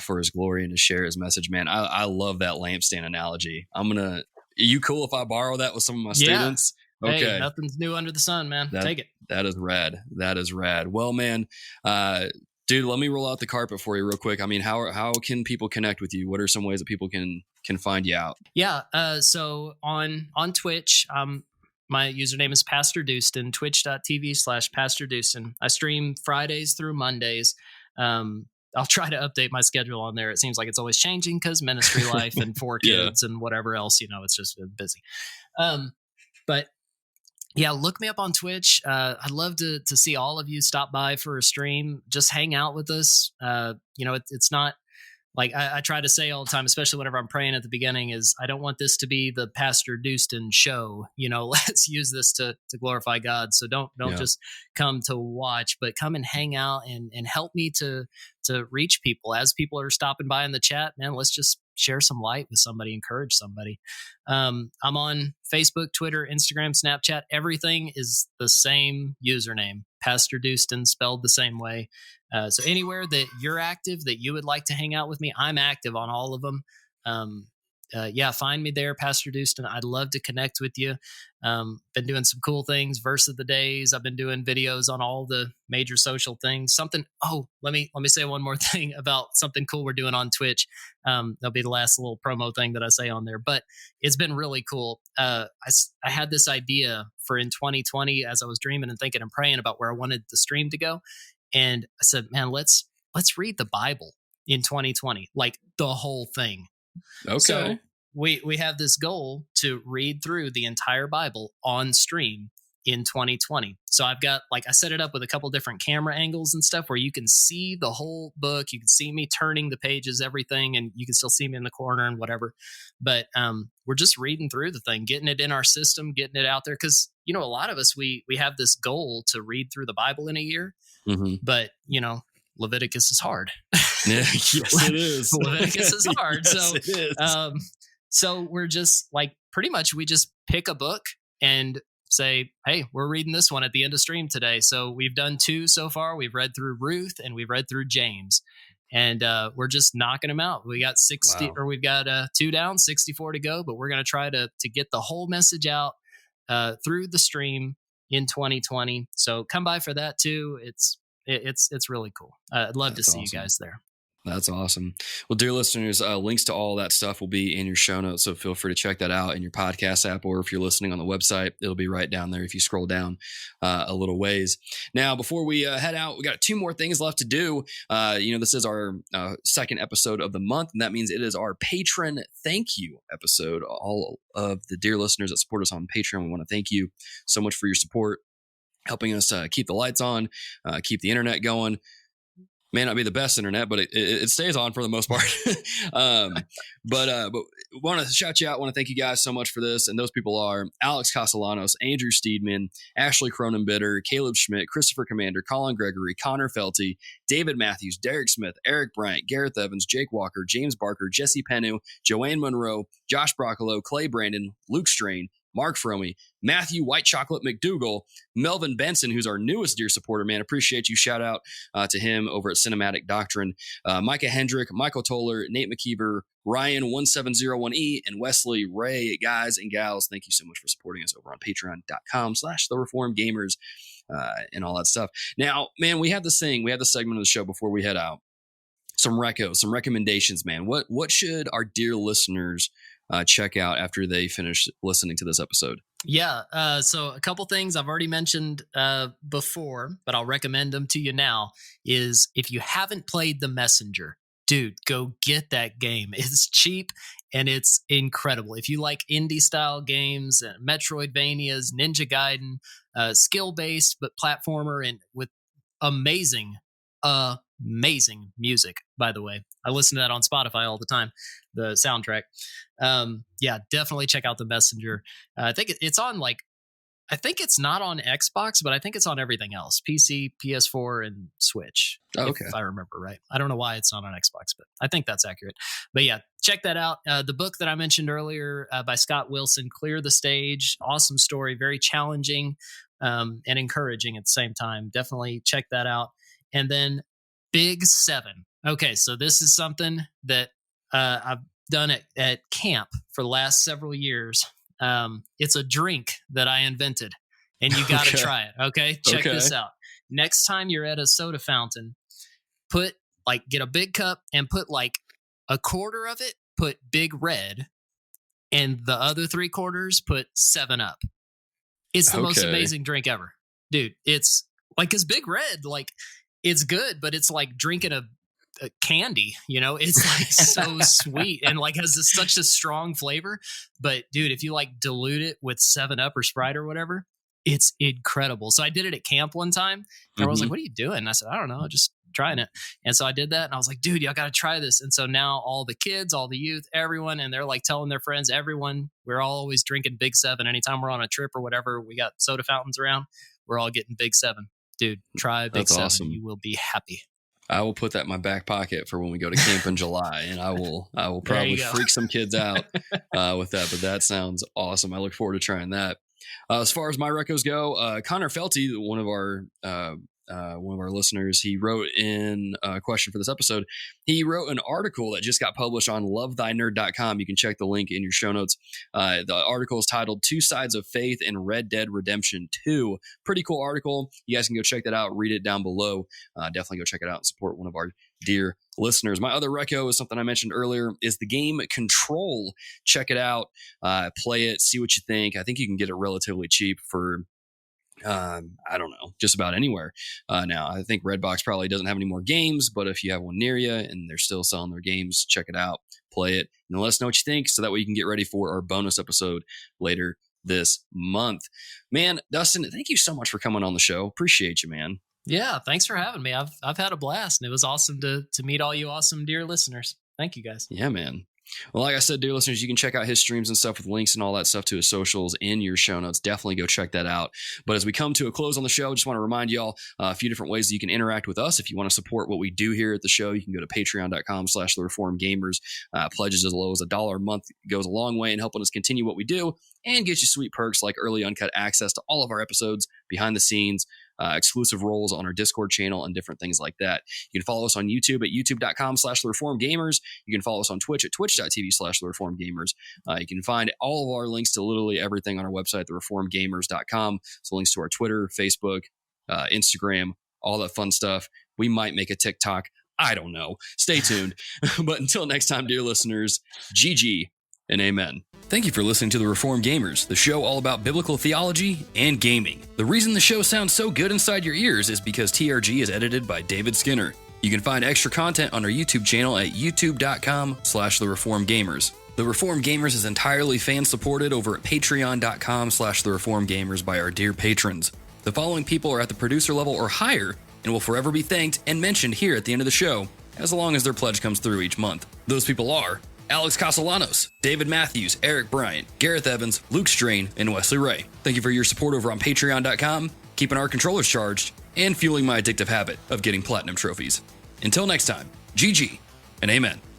for his glory and to share his message. Man, I love that lampstand analogy. Are you cool if I borrow that with some of my students? Okay. Hey, nothing's new under the sun, man. Take it. That is rad. That is rad. Well, man, dude, let me roll out the carpet for you real quick. I mean, how can people connect with you? What are some ways that people can find you out? Yeah. So on Twitch, my username is PastorDoostyn, twitch.tv/PastorDoostyn. I stream Fridays through Mondays. I'll try to update my schedule on there. It seems like it's always changing because ministry life and 4 kids and whatever else, it's just busy. But yeah, look me up on Twitch. I'd love to see all of you stop by for a stream. Just hang out with us. It's not like I try to say all the time, especially whenever I'm praying at the beginning, is I don't want this to be the Pastor Doostyn show. Let's use this to glorify God. So don't just come to watch, but come and hang out and help me to reach people. As people are stopping by in the chat, man, let's just share some light with somebody, encourage somebody. I'm on Facebook, Twitter, Instagram, Snapchat. Everything is the same username, Pastor Doostyn, spelled the same way. So anywhere that you're active, that you would like to hang out with me, I'm active on all of them. Find me there, Pastor Doostyn. I'd love to connect with you. Been doing some cool things, verse of the days. I've been doing videos on all the major social things. Let me say one more thing about something cool we're doing on Twitch. That'll be the last little promo thing that I say on there, but it's been really cool. I had this idea for in 2020 as I was dreaming and thinking and praying about where I wanted the stream to go. And I said, man, let's read the Bible in 2020, like the whole thing. Okay. So we have this goal to read through the entire Bible on stream in 2020. So I set it up with a couple different camera angles and stuff where you can see the whole book. You can see me turning the pages, everything, and you can still see me in the corner and whatever. But we're just reading through the thing, getting it in our system, getting it out there. Because, a lot of us, we have this goal to read through the Bible in a year. Mm-hmm. But, Leviticus is hard. Yes, it is. Leviticus is hard. Yes, it is. So we're just pretty much we just pick a book and say, hey, we're reading this one at the end of stream today. So we've done 2 so far. We've read through Ruth and we've read through James, and we're just knocking them out. We got 60 or we've got 2 down, 64 to go, but we're going to try to get the whole message out through the stream in 2020. So come by for that too. It's really cool. I'd love to see you guys there. That's awesome. Well, dear listeners, links to all that stuff will be in your show notes, so feel free to check that out in your podcast app, or if you're listening on the website, it'll be right down there if you scroll down a little ways. Now, before we head out, we got 2 more things left to do. This is our second episode of the month, and that means it is our Patron Thank You episode. All of the dear listeners that support us on Patreon, we want to thank you so much for your support, helping us keep the lights on, keep the internet going. May not be the best internet, but it stays on for the most part. But want to shout you out. Want to thank you guys so much for this. And those people are Alex Castellanos, Andrew Steedman, Ashley Cronenbitter, Caleb Schmidt, Christopher Commander, Colin Gregory, Connor Felty, David Matthews, Derek Smith, Eric Bryant, Gareth Evans, Jake Walker, James Barker, Jesse Penu, Joanne Monroe, Josh Broccolo, Clay Brandon, Luke Strain, Mark Fromey, Matthew White Chocolate McDougal, Melvin Benson, who's our newest dear supporter, man. Appreciate you. Shout out to him over at Cinematic Doctrine. Micah Hendrick, Michael Toller, Nate McKeever, Ryan1701E, and Wesley Ray. Guys and gals, thank you so much for supporting us over on patreon.com/thereformedgamers and all that stuff. Now, man, we have this segment of the show before we head out. some recos, some recommendations, man. What should our dear listeners check out after they finish listening to this episode? Yeah. So a couple things I've already mentioned before, but I'll recommend them to you now, is if you haven't played The Messenger, dude, go get that game. It's cheap and it's incredible. If you like indie style games, Metroidvanias, Ninja Gaiden, skill-based but platformer, and with amazing music, by the way. I listen to that on Spotify all the time, the soundtrack. Yeah, definitely check out The Messenger. I think it's on I think it's not on Xbox, but I think it's on everything else: PC, PS4, and Switch. Okay. If I remember right. I don't know why it's not on Xbox, but I think that's accurate. But yeah, check that out. The book that I mentioned earlier by Scott Wilson, Clear the Stage. Awesome story, very challenging and encouraging at the same time. Definitely check that out. And then Big 7. Okay, so this is something that I've done at camp for the last several years. It's a drink that I invented, and you got to try it. Okay, check this out. Next time you're at a soda fountain, get a big cup and put a quarter of it, put Big Red, and the other 3/4 put 7-Up. It's the most amazing drink ever, dude. It's because Big Red, it's good, but it's like drinking a candy, it's so sweet and has such a strong flavor. But dude, if you dilute it with 7-Up or Sprite or whatever, it's incredible. So I did it at camp one time, and everyone was like, "What are you doing?" And I said, "I don't know, just trying it." And so I did that, and I was like, "Dude, y'all got to try this." And so now all the kids, all the youth, everyone, and they're telling their friends, everyone, we're all always drinking Big 7. Anytime we're on a trip or whatever, we got soda fountains around, we're all getting Big 7. Dude, try Big 7. Awesome. You will be happy. I will put that in my back pocket for when we go to camp in July, and I will probably freak some kids out with that. But that sounds awesome. I look forward to trying that. As far as my recos go, Connor Felty, one of our listeners, he wrote in a question for this episode. He wrote an article that just got published on lovethynerd.com. You can check the link in your show notes. The article is titled Two Sides of Faith in Red Dead Redemption 2. Pretty cool article. You guys can go check that out. Read it down below. Definitely go check it out and support one of our dear listeners. My other reco is something I mentioned earlier, is the game Control. Check it out. Play it. See what you think. I think you can get it relatively cheap for I don't know, just about anywhere now. I think Redbox probably doesn't have any more games, but if you have one near you and they're still selling their games, check it out, play it, and let us know what you think, so that way you can get ready for our bonus episode later this month. Man, Doostyn, thank you so much for coming on the show. Appreciate you, man. Yeah, thanks for having me. I've had a blast, and it was awesome to meet all you awesome dear listeners. Thank you, guys. Yeah, man. Well, like I said, dear listeners, you can check out his streams and stuff with links and all that stuff to his socials in your show notes. Definitely go check that out. But as we come to a close on the show, I just want to remind y'all a few different ways that you can interact with us. If you want to support what we do here at the show, you can go to patreon.com/thereformedgamers. Pledges as low as $1 a month goes a long way in helping us continue what we do and get you sweet perks like early uncut access to all of our episodes, behind the scenes, exclusive roles on our Discord channel, and different things like that. You can follow us on YouTube at youtube.com/thereformedgamers. You can follow us on Twitch at twitch.tv/thereformedgamers. You can find all of our links to literally everything on our website, thereformedgamers.com. So links to our Twitter, Facebook, Instagram, all that fun stuff. We might make a TikTok. I don't know. Stay tuned. But until next time, dear listeners, GG and amen. Thank you for listening to The Reformed Gamers, the show all about biblical theology and gaming. The reason the show sounds so good inside your ears is because TRG is edited by David Skinner. You can find extra content on our YouTube channel at youtube.com/thereformedgamers. The Reformed Gamers is entirely fan-supported over at patreon.com/thereformedgamers by our dear patrons. The following people are at the producer level or higher and will forever be thanked and mentioned here at the end of the show, as long as their pledge comes through each month. Those people are Alex Castellanos, David Matthews, Eric Bryant, Gareth Evans, Luke Strain, and Wesley Ray. Thank you for your support over on patreon.com, keeping our controllers charged, and fueling my addictive habit of getting platinum trophies. Until next time, GG and amen.